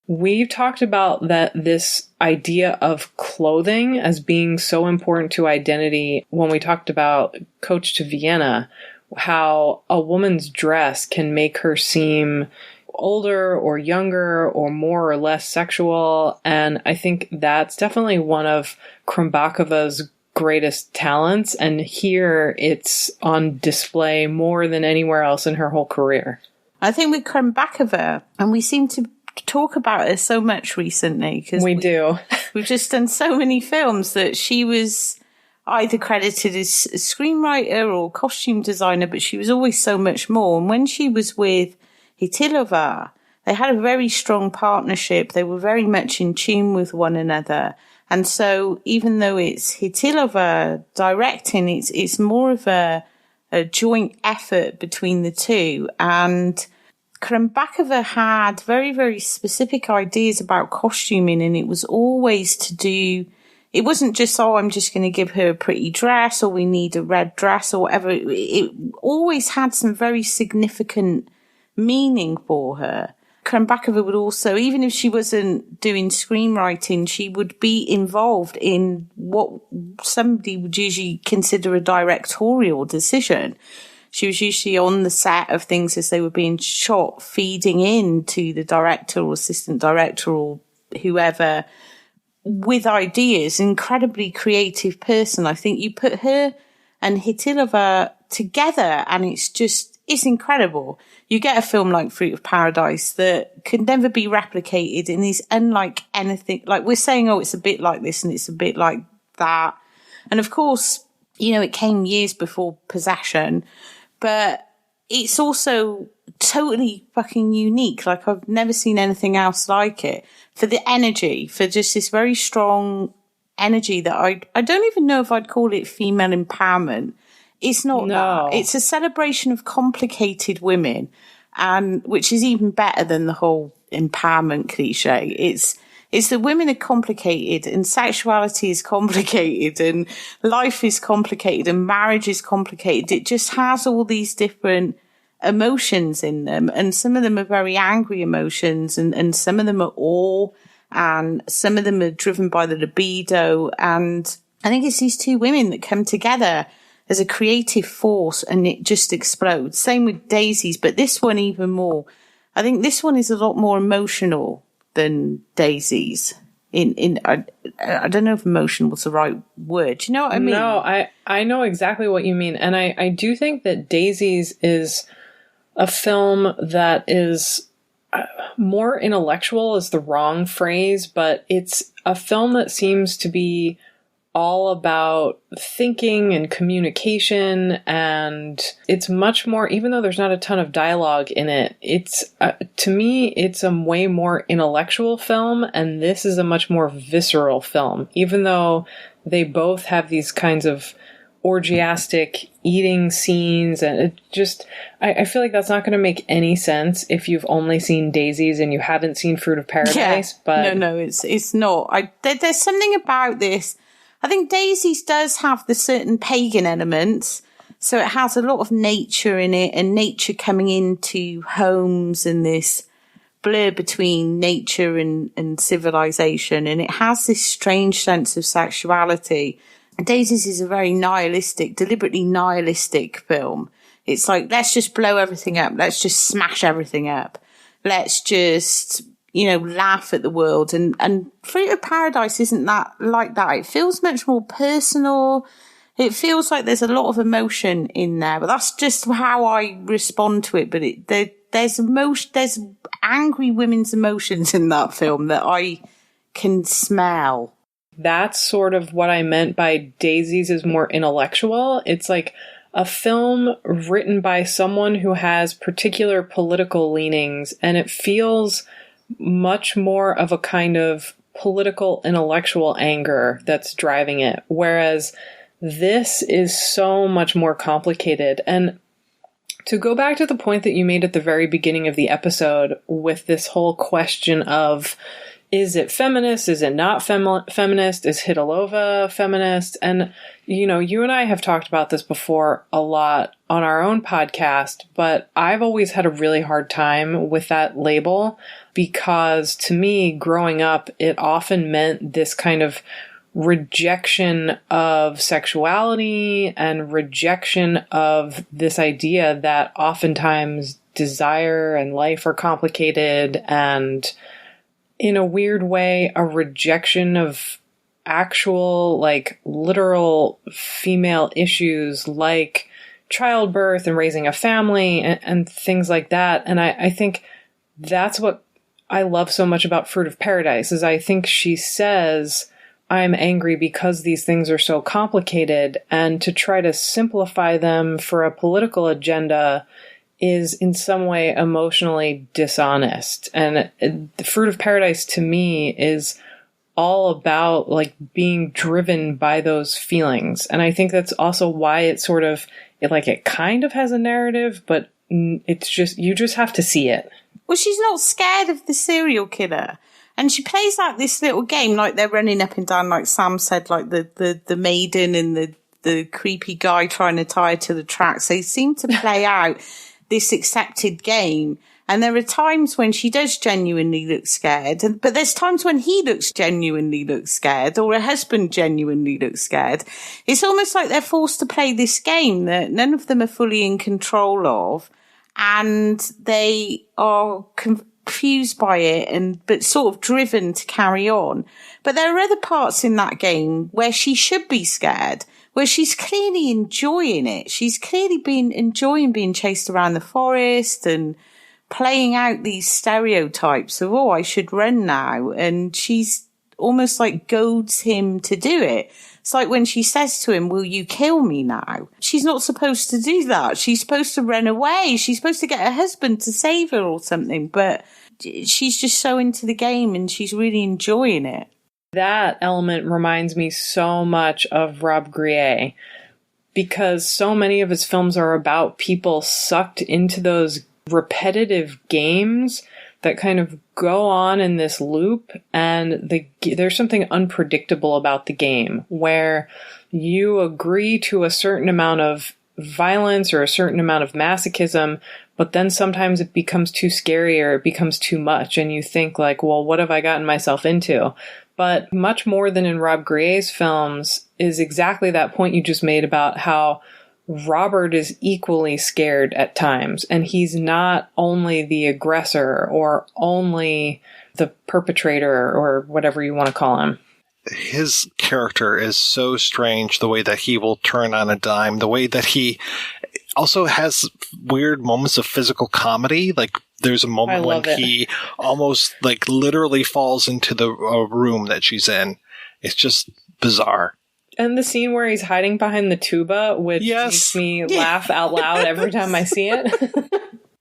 We've talked about this idea of clothing as being so important to identity when we talked about Coach to Vienna, how a woman's dress can make her seem older or younger or more or less sexual. And I think that's definitely one of Krumbachova's greatest talents, and here it's on display more than anywhere else in her whole career. I think with Krumbachova, and we seem to talk about her so much recently, because we do. We've just done so many films that she was either credited as a screenwriter or costume designer, but she was always so much more. And when she was with Chytilova, they had a very strong partnership. They were very much in tune with one another. And so even though it's Chytilova directing, it's more of a joint effort between the two. And Krumbachova had very, very specific ideas about costuming, and it was always to do, it wasn't just, oh, I'm just going to give her a pretty dress, or we need a red dress, or whatever. It always had some very significant meaning for her. Krumbachova would also, even if she wasn't doing screenwriting, she would be involved in what somebody would usually consider a directorial decision. She was usually on the set of things as they were being shot, feeding in to the director or assistant director or whoever with ideas. Incredibly creative person. I think you put her and Chytilova together and it's incredible. You get a film like Fruit of Paradise that could never be replicated and is unlike anything. Like we're saying, oh, it's a bit like this and it's a bit like that. And of course, you know, it came years before Possession, but it's also totally fucking unique. Like I've never seen anything else like it, for the energy, for just this very strong energy that I don't even know if I'd call it female empowerment. It's not that. It's a celebration of complicated women, and which is even better than the whole empowerment cliche. It's that women are complicated and sexuality is complicated and life is complicated and marriage is complicated. It just has all these different emotions in them, and some of them are very angry emotions, and some of them are awe, and some of them are driven by the libido. And I think it's these two women that come together as a creative force and it just explodes. Same with Daisies, but this one even more. I think this one is a lot more emotional than Daisies. I don't know if emotion was the right word. Do you know what I mean? No, I know exactly what you mean. And I do think that Daisies is a film that is more intellectual is the wrong phrase, but it's a film that seems to be all about thinking and communication, and it's much more, even though there's not a ton of dialogue in it, it's to me it's a way more intellectual film, and this is a much more visceral film, even though they both have these kinds of orgiastic eating scenes, and it just I feel like that's not going to make any sense if you've only seen Daisies and you haven't seen Fruit of Paradise. But no, it's not. There's something about this. I think Daisies does have the certain pagan elements, so it has a lot of nature in it, and nature coming into homes, and this blur between nature and civilization, and it has this strange sense of sexuality. Daisies is a very nihilistic, deliberately nihilistic film. It's like, let's just blow everything up. Let's just smash everything up. Let's just, laugh at the world. And Fruit of Paradise isn't that like that. It feels much more personal. It feels like there's a lot of emotion in there, but that's just how I respond to it. But there's emotion, there's angry women's emotions in that film that I can smell. That's sort of what I meant by Daisies is more intellectual. It's like a film written by someone who has particular political leanings, and it feels much more of a kind of political intellectual anger that's driving it. Whereas this is so much more complicated. And to go back to the point that you made at the very beginning of the episode with this whole question of, is it feminist? Is it not feminist? Is Chytilova feminist? And, you and I have talked about this before a lot on our own podcast, but I've always had a really hard time with that label because to me, growing up, it often meant this kind of rejection of sexuality and rejection of this idea that oftentimes desire and life are complicated, and in a weird way, a rejection of actual, like, literal female issues like childbirth and raising a family and things like that. And I think that's what I love so much about Fruit of Paradise, is I think she says, I'm angry because these things are so complicated, and to try to simplify them for a political agenda is in some way emotionally dishonest. And the Fruit of Paradise to me is all about like being driven by those feelings. And I think that's also why it kind of has a narrative, but it's just, you just have to see it. Well, she's not scared of the serial killer. And she plays like this little game, like they're running up and down, like Sam said, like the maiden and the creepy guy trying to tie her to the tracks. They seem to play out this accepted game. And there are times when she does genuinely look scared, but there's times when he genuinely looks scared, or her husband genuinely looks scared. It's almost like they're forced to play this game that none of them are fully in control of, and they are confused by it, but sort of driven to carry on. But there are other parts in that game where she should be scared, where she's clearly enjoying it. She's clearly enjoying being chased around the forest and playing out these stereotypes of, oh, I should run now. And she's almost like goads him to do it. It's like when she says to him, will you kill me now? She's not supposed to do that. She's supposed to run away. She's supposed to get her husband to save her or something. But she's just so into the game and she's really enjoying it. That element reminds me so much of Rob Grier, because so many of his films are about people sucked into those repetitive games that kind of go on in this loop, and there's something unpredictable about the game where you agree to a certain amount of violence or a certain amount of masochism, but then sometimes it becomes too scary or it becomes too much, and you think like, well, what have I gotten myself into? But much more than in Rob Grier's films is exactly that point you just made about how Robert is equally scared at times, and he's not only the aggressor or only the perpetrator or whatever you want to call him. His character is so strange, the way that he will turn on a dime, the way that he also has weird moments of physical comedy. Like there's a moment when he almost like literally falls into the room that she's in. It's just bizarre. And the scene where he's hiding behind the tuba, which makes me laugh out loud every time I see it.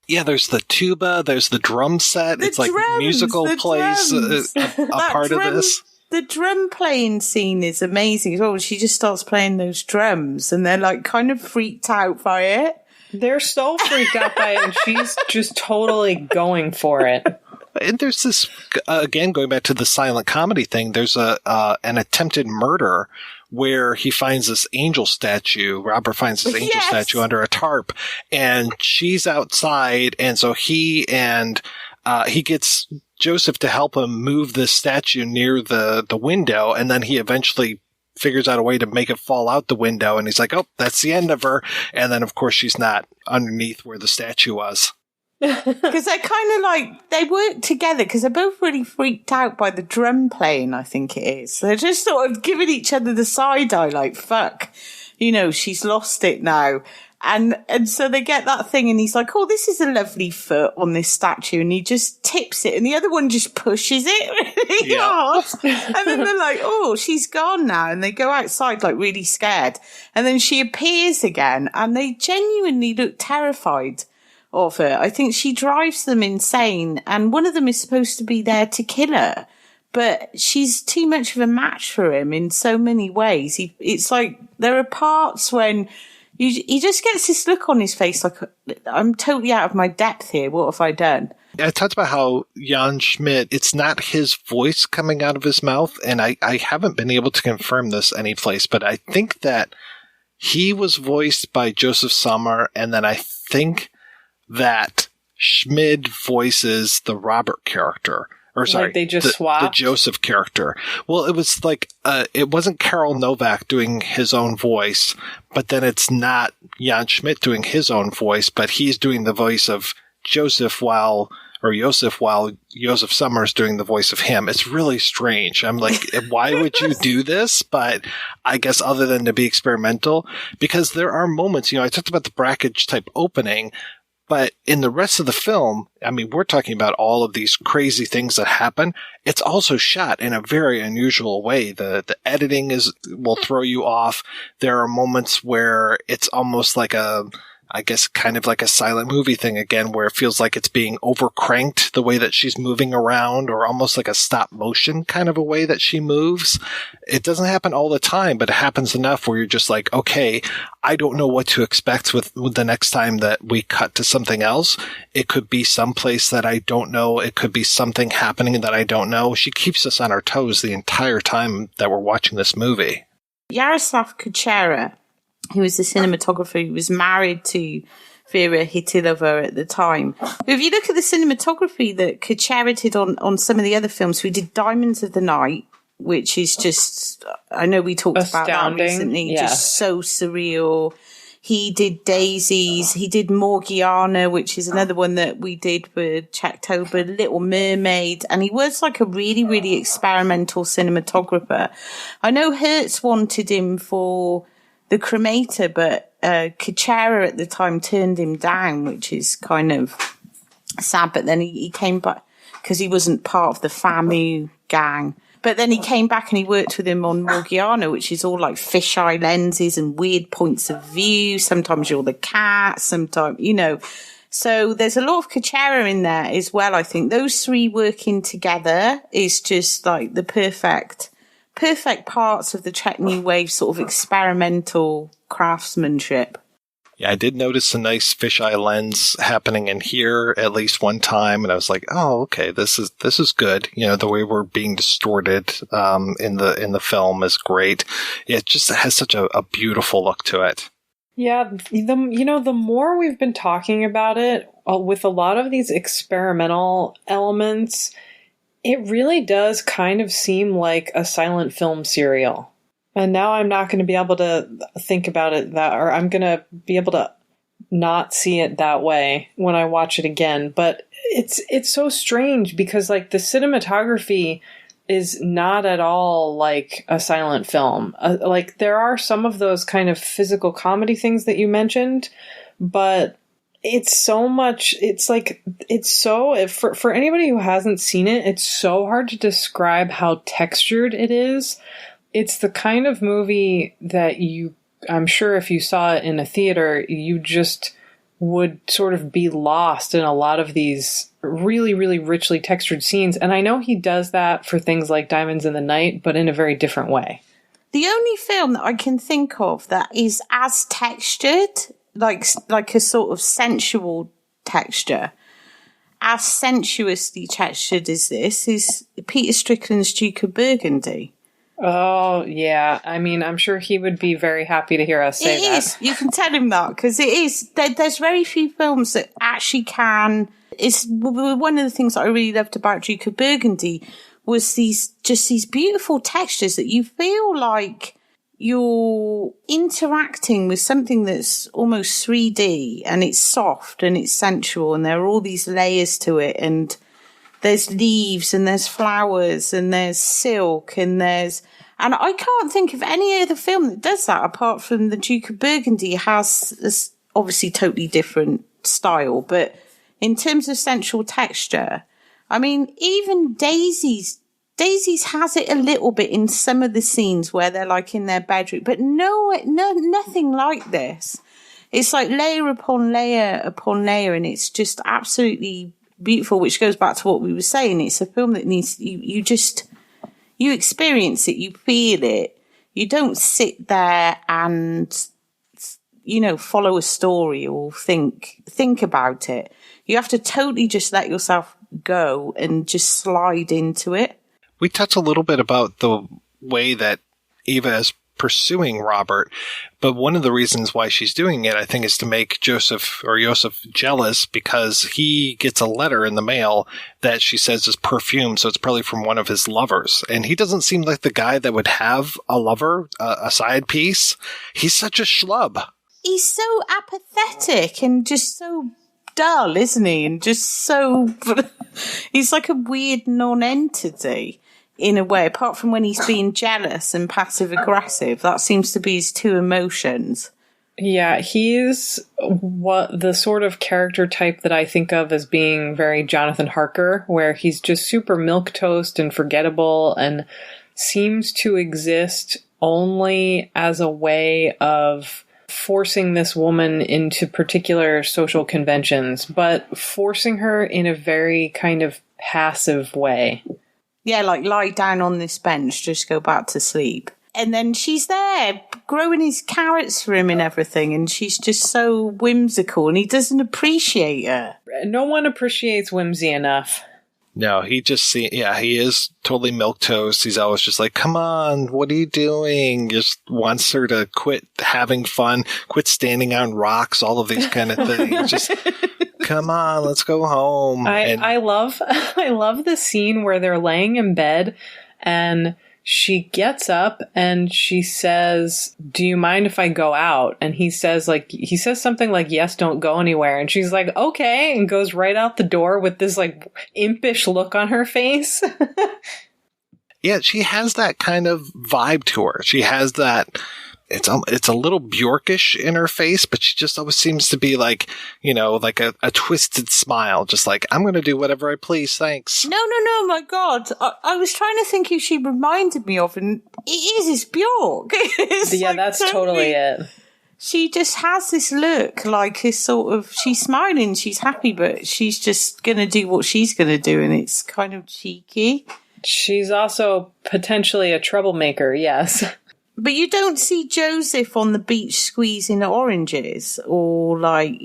Yeah, there's the tuba, there's the drum set. It's like musical plays a part of this. The drum playing scene is amazing as well. She just starts playing those drums and they're like kind of freaked out by it. They're so freaked out by it and she's just totally going for it. And there's this, again, going back to the silent comedy thing, there's an attempted murder where he finds this angel statue. Robert finds this angel statue under a tarp, and she's outside, and so he gets Joseph to help him move the statue near the window, and then he eventually figures out a way to make it fall out the window, and he's like, oh, that's the end of her. And then, of course, she's not underneath where the statue was. Because they're kind of like, they work together because they're both really freaked out by the drum playing, I think it is. They're just sort of giving each other the side eye, like, fuck, she's lost it now. And so they get that thing and he's like, oh, this is a lovely foot on this statue. And he just tips it and the other one just pushes it really hard. And then they're like, oh, she's gone now. And they go outside like really scared. And then she appears again and they genuinely look terrified of her. I think she drives them insane, and one of them is supposed to be there to kill her, but she's too much of a match for him in so many ways. It's like there are parts when he just gets this look on his face like, I'm totally out of my depth here. What have I done? I talked about how Jan Schmidt, it's not his voice coming out of his mouth, and I haven't been able to confirm this anyplace, but I think that he was voiced by Joseph Sommer, and then I think that Schmid voices the Robert character. Or sorry, like they just swapped? The Joseph character. Well, it was like, it wasn't Carol Novak doing his own voice, but then it's not Jan Schmidt doing his own voice, but he's doing the voice of Joseph while or Joseph while Joseph Summers doing the voice of him. It's really strange. I'm like, why would you do this? But I guess other than to be experimental, because there are moments, I talked about the brackage type opening, but in the rest of the film, I mean, we're talking about all of these crazy things that happen. It's also shot in a very unusual way. The editing will throw you off. There are moments where it's almost like I guess kind of like a silent movie thing again, where it feels like it's being overcranked the way that she's moving around, or almost like a stop motion kind of a way that she moves. It doesn't happen all the time, but it happens enough where you're just like, okay, I don't know what to expect with the next time that we cut to something else. It could be someplace that I don't know. It could be something happening that I don't know. She keeps us on our toes the entire time that we're watching this movie. Yaroslav Kuchera, who was the cinematographer, who was married to Vera Chytilova at the time. But if you look at the cinematography that Kuchera did on some of the other films, we did Diamonds of the Night, which is just, I know we talked about that recently, just so surreal. He did Daisies. He did Morgiana, which is another one that we did for Czechtember, Little Mermaid. And he was like a really, really experimental cinematographer. I know Hertz wanted him for The Cremator, but Kuchera at the time turned him down, which is kind of sad. But then he came back because he wasn't part of the FAMU gang. But then he came back and he worked with him on Morgiana, which is all like fisheye lenses and weird points of view. Sometimes you're the cat, sometimes, So there's a lot of Kuchera in there as well, I think. Those three working together is just like the perfect parts of the Czech New Wave sort of experimental craftsmanship. Yeah, I did notice a nice fisheye lens happening in here at least one time, and I was like, "Oh, okay, this is good." The way we're being distorted in the film is great. It just has such a beautiful look to it. Yeah, the more we've been talking about it, with a lot of these experimental elements, it really does kind of seem like a silent film serial. And now I'm not going to be able to think about it or I'm going to be able to not see it that way when I watch it again. But it's so strange because like the cinematography is not at all like a silent film. Like there are some of those kind of physical comedy things that you mentioned, but it's so much, for anybody who hasn't seen it, it's so hard to describe how textured it is. It's the kind of movie that I'm sure if you saw it in a theater, you just would sort of be lost in a lot of these really, really richly textured scenes. And I know he does that for things like Diamonds in the Night, but in a very different way. The only film that I can think of that is as textured, like a sort of sensual texture, as sensuously textured as this, is Peter Strickland's Duke of Burgundy. Oh, yeah. I mean, I'm sure he would be very happy to hear us say that. It is. You can tell him that, because it is. There's very few films that actually can. It's one of the things that I really loved about Duke of Burgundy was these beautiful textures that you feel like you're interacting with something that's almost 3D, and it's soft and it's sensual, and there are all these layers to it, and there's leaves and there's flowers and there's silk and I can't think of any other film that does that apart from the Duke of Burgundy. Has this obviously totally different style, but in terms of sensual texture, I mean, even Daisies has it a little bit in some of the scenes where they're like in their bedroom, but nothing like this. It's like layer upon layer upon layer, and it's just absolutely beautiful, which goes back to what we were saying. It's a film that needs, you experience it, you feel it. You don't sit there and, follow a story or think about it. You have to totally just let yourself go and just slide into it. We touched a little bit about the way that Eva is pursuing Robert, but one of the reasons why she's doing it, I think, is to make Joseph jealous, because he gets a letter in the mail that she says is perfume, so it's probably from one of his lovers. And he doesn't seem like the guy that would have a lover, a side piece. He's such a schlub. He's so apathetic and just so dull, isn't he? And just so... he's like a weird non-entity in a way, apart from when he's being jealous and passive-aggressive. That seems to be his two emotions. Yeah, he's what the sort of character type that I think of as being very Jonathan Harker, where he's just super milquetoast and forgettable and seems to exist only as a way of forcing this woman into particular social conventions, but forcing her in a very kind of passive way. Yeah, like lie down on this bench, just go back to sleep. And then she's there growing his carrots for him and everything, and she's just so whimsical, and he doesn't appreciate her. No one appreciates whimsy enough. No, he is totally milquetoast. He's always just like, come on, what are you doing? Just wants her to quit having fun, quit standing on rocks, all of these kind of things. Just, come on, let's go home. I love the scene where they're laying in bed and she gets up and she says, do you mind if I go out? And he says something like, yes, don't go anywhere. And she's like, okay, and goes right out the door with this like impish look on her face. Yeah, she has that kind of vibe to her. She has that, it's a little Bjorkish in her face, but she just always seems to be like, like a twisted smile, just like, I'm going to do whatever I please, thanks. No, my God. I was trying to think who she reminded me of, and it is, it's Bjork. That's totally it. She just has this look, like a sort of, she's smiling, she's happy, but she's just going to do what she's going to do, and it's kind of cheeky. She's also potentially a troublemaker, yes. But you don't see Joseph on the beach squeezing oranges or, like,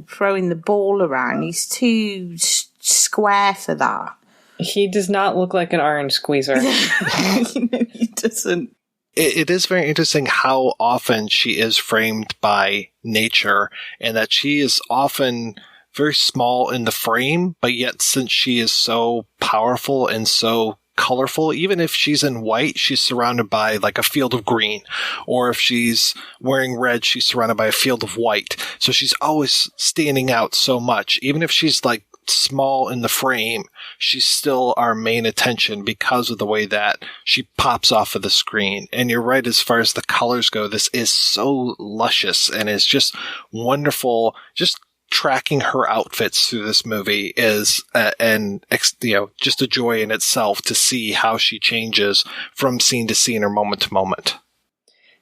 throwing the ball around. He's too square for that. He does not look like an orange squeezer. He doesn't. It is very interesting how often she is framed by nature, and that she is often very small in the frame, but yet since she is so powerful and so colorful, even if she's in white, she's surrounded by like a field of green, or if she's wearing red, she's surrounded by a field of white. So she's always standing out so much. Even if she's like small in the frame, she's still our main attention because of the way that she pops off of the screen. And you're right, as far as the colors go, this is so luscious and is just wonderful. Just tracking her outfits through this movie is just a joy in itself to see how she changes from scene to scene or moment to moment.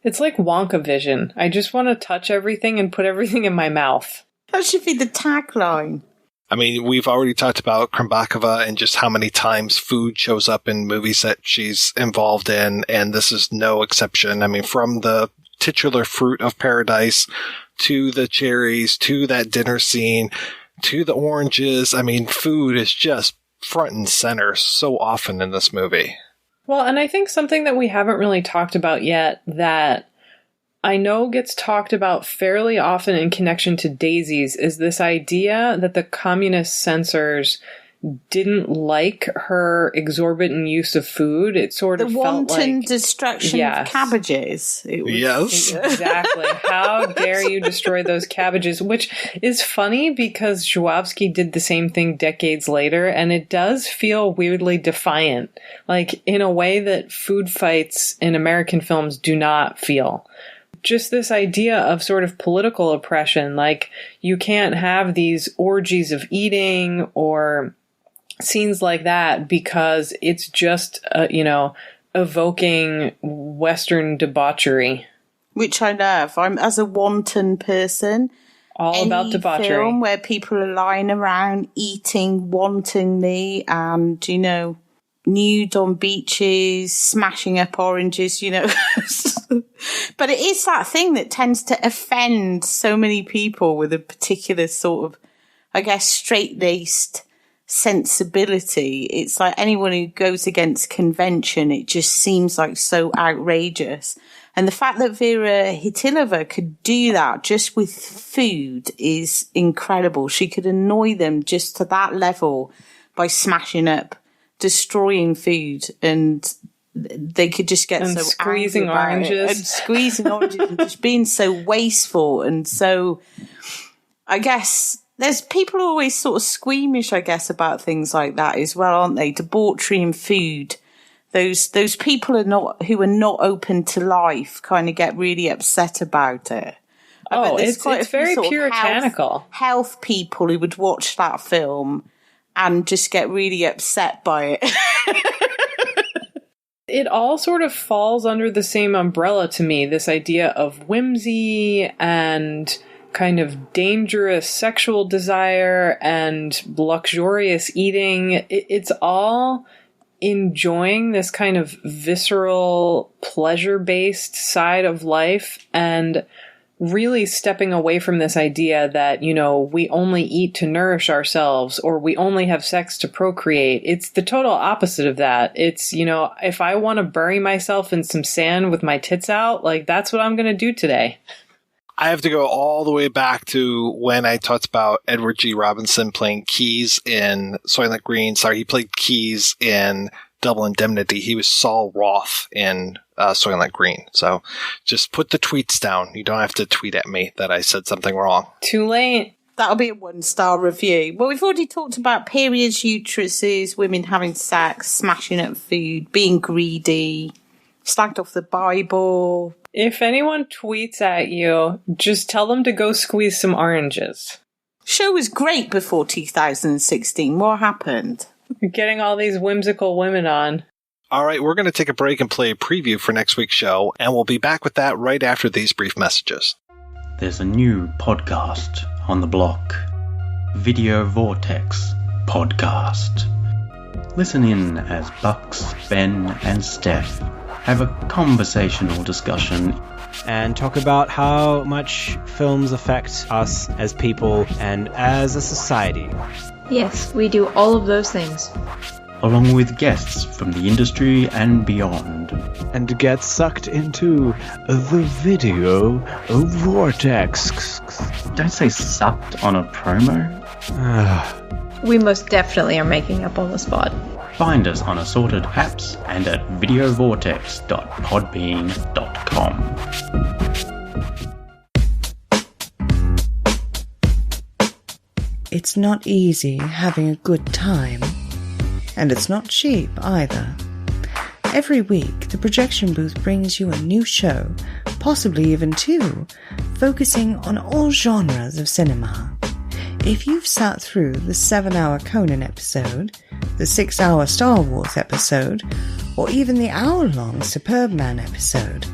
It's like Wonka vision. I just want to touch everything and put everything in my mouth. That should be the tagline. I mean, we've already talked about Krumbachova and just how many times food shows up in movies that she's involved in, and this is no exception. I mean, from the titular fruit of paradise to the cherries, to that dinner scene, to the oranges. I mean, food is just front and center so often in this movie. Well, and I think something that we haven't really talked about yet that I know gets talked about fairly often in connection to Daisies is this idea that the communist censors didn't like her exorbitant use of food. It sort of felt like... The wanton destruction of cabbages. Yes. Exactly. How dare you destroy those cabbages? Which is funny because Żuławski did the same thing decades later, and it does feel weirdly defiant. Like, in a way that food fights in American films do not feel. Just this idea of sort of political oppression, like you can't have these orgies of eating or scenes like that because it's just, evoking Western debauchery. Which I love. I'm, as a wanton person, all about debauchery. Film where people are lying around eating wantonly and, nude on beaches, smashing up oranges, But it is that thing that tends to offend so many people with a particular sort of, I guess, straight-laced sensibility. It's like anyone who goes against convention, it just seems like so outrageous. And the fact that Vera Chytilova could do that just with food is incredible. She could annoy them just to that level by smashing up, destroying food, and they could just get so squeezing oranges and squeezing oranges and just being so wasteful. And so I guess There's people who are always sort of squeamish, I guess, about things like that as well, aren't they? Debauchery in food. Those people who are not open to life kind of get really upset about it. Oh, it's very puritanical. Health people who would watch that film and just get really upset by it. It all sort of falls under the same umbrella to me, this idea of whimsy and kind of dangerous sexual desire and luxurious eating. It's all enjoying this kind of visceral, pleasure-based side of life and really stepping away from this idea that, we only eat to nourish ourselves or we only have sex to procreate. It's the total opposite of that. It's, if I want to bury myself in some sand with my tits out, that's what I'm going to do today. I have to go all the way back to when I talked about Edward G. Robinson playing Keyes in Soylent Green. Sorry, he played Keyes in Double Indemnity. He was Saul Roth in Soylent Green. So just put the tweets down. You don't have to tweet at me that I said something wrong. Too late. That'll be a 1-star review. Well, we've already talked about periods, uteruses, women having sex, smashing up food, being greedy, slagged off the Bible. If anyone tweets at you, just tell them to go squeeze some oranges. Show was great before 2016. What happened? Getting all these whimsical women on. All right, we're going to take a break and play a preview for next week's show, and we'll be back with that right after these brief messages. There's a new podcast on the block. Video Vortex Podcast. Listen in as Bucks, Ben, and Steph have a conversational discussion and talk about how much films affect us as people and as a society. Yes, we do all of those things. Along with guests from the industry and beyond. And get sucked into the video vortex. Don't say sucked on a promo. We most definitely are making up on the spot. Find us on assorted apps and at videovortex.podbean.com. It's not easy having a good time, and it's not cheap either. Every week, the Projection Booth brings you a new show, possibly even two, focusing on all genres of cinema. If you've sat through the 7-hour Conan episode, the 6-hour Star Wars episode, or even the hour-long Superbman episode,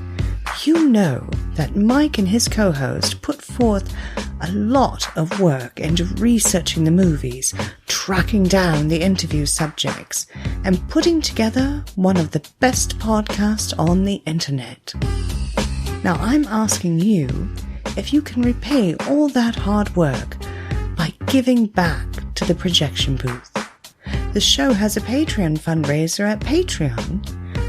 you know that Mike and his co-host put forth a lot of work into researching the movies, tracking down the interview subjects, and putting together one of the best podcasts on the internet. Now I'm asking you if you can repay all that hard work by giving back to the Projection Booth. The show has a Patreon fundraiser at Patreon.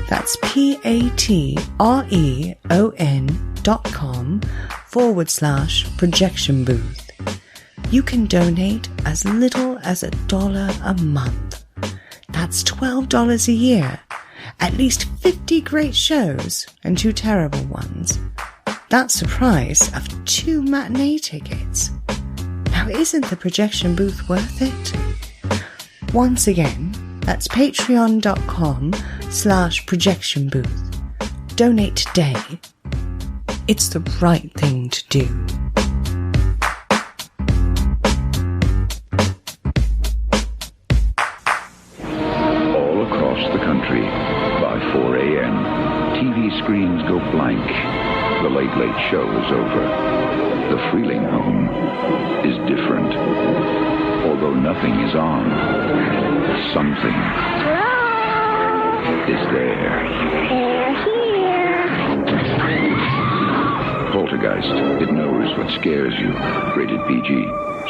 That's patreon.com/Projection Booth. You can donate as little as $1 a month. That's $12 a year. At least 50 great shows and 2 terrible ones. That's the price of 2 matinee tickets. Now, isn't the Projection Booth worth it? Once again, that's patreon.com/Projection Booth. Donate today. It's the right thing to do. All across the country, by 4 a.m., TV screens go blank. The Late Late Show is over. The Freeling home is different. Although nothing is on, something is there. Poltergeist, it knows what scares you. Rated PG.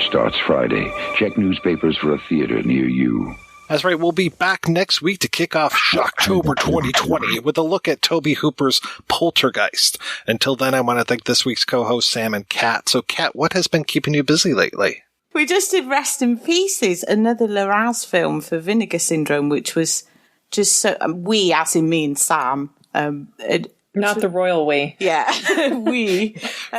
Starts Friday. Check newspapers for a theater near you. That's right, we'll be back next week to kick off Shocktober 2020 with a look at Tobe Hooper's Poltergeist. Until then, I want to thank this week's co-hosts, Sam and Kat. So, Kat, what has been keeping you busy lately? We just did Rest in Pieces, another Larraz film for Vinegar Syndrome, which was just so, we, as in me and Sam, Not the royal we. Yeah, we.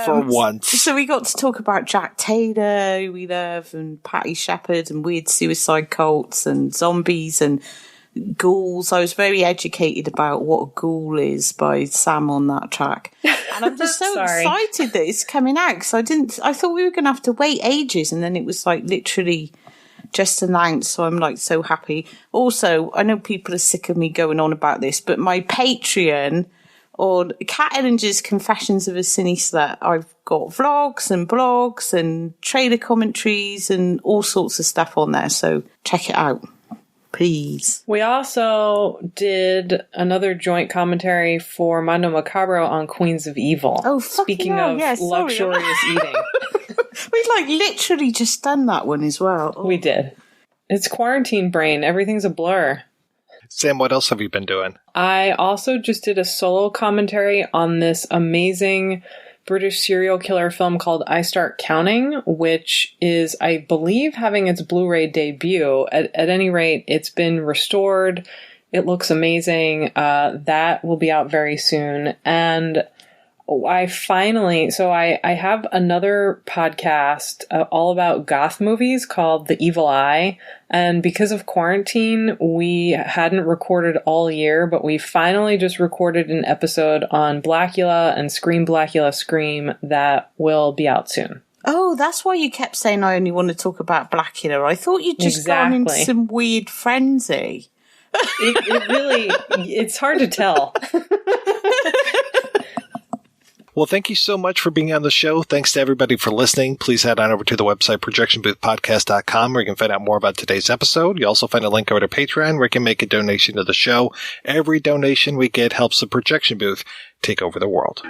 For once. So we got to talk about Jack Taylor, who we love, and Patty Shepherd, and weird suicide cults, and zombies, and ghouls. I was very educated about what a ghoul is by Sam on that track. And I'm just so excited that it's coming out, because I thought we were going to have to wait ages, and then it was like literally just announced, so I'm like so happy. Also, I know people are sick of me going on about this, but my Patreon, or Kat Ellinger's Confessions of a Cine Slut, I've got vlogs and blogs and trailer commentaries and all sorts of stuff on there, so check it out, please. We also did another joint commentary for Mondo Macabro on Queens of Evil. Oh, speaking of luxurious eating. We've like literally just done that one as well. We did. It's quarantine brain. Everything's a blur. Sam, what else have you been doing? I also just did a solo commentary on this amazing British serial killer film called I Start Counting, which is, I believe, having its Blu-ray debut. At any rate, it's been restored. It looks amazing. That will be out very soon. And I have another podcast all about goth movies called The Evil Eye. And because of quarantine, we hadn't recorded all year, but we finally just recorded an episode on Blackula and Scream Blackula Scream that will be out soon. Oh, that's why you kept saying I only want to talk about Blackula. I thought you'd just gone into some weird frenzy. It really, it's hard to tell. Well, thank you so much for being on the show. Thanks to everybody for listening. Please head on over to the website, projectionboothpodcast.com, where you can find out more about today's episode. You also find a link over to Patreon, where you can make a donation to the show. Every donation we get helps the Projection Booth take over the world.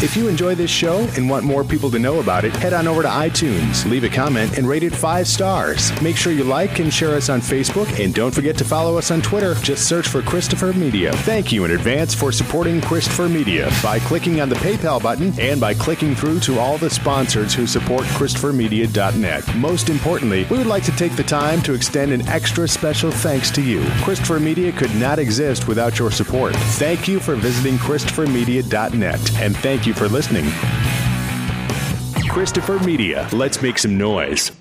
If you enjoy this show and want more people to know about it, head on over to iTunes, leave a comment, and rate it 5 stars. Make sure you like and share us on Facebook, and don't forget to follow us on Twitter. Just search for Christopher Media. Thank you in advance for supporting Christopher Media by clicking on the PayPal button and by clicking through to all the sponsors who support ChristopherMedia.net. Most importantly, we would like to take the time to extend an extra special thanks to you. Christopher Media could not exist without your support. Thank you for visiting ChristopherMedia.net, and thank you for listening. Christopher Media. Let's make some noise.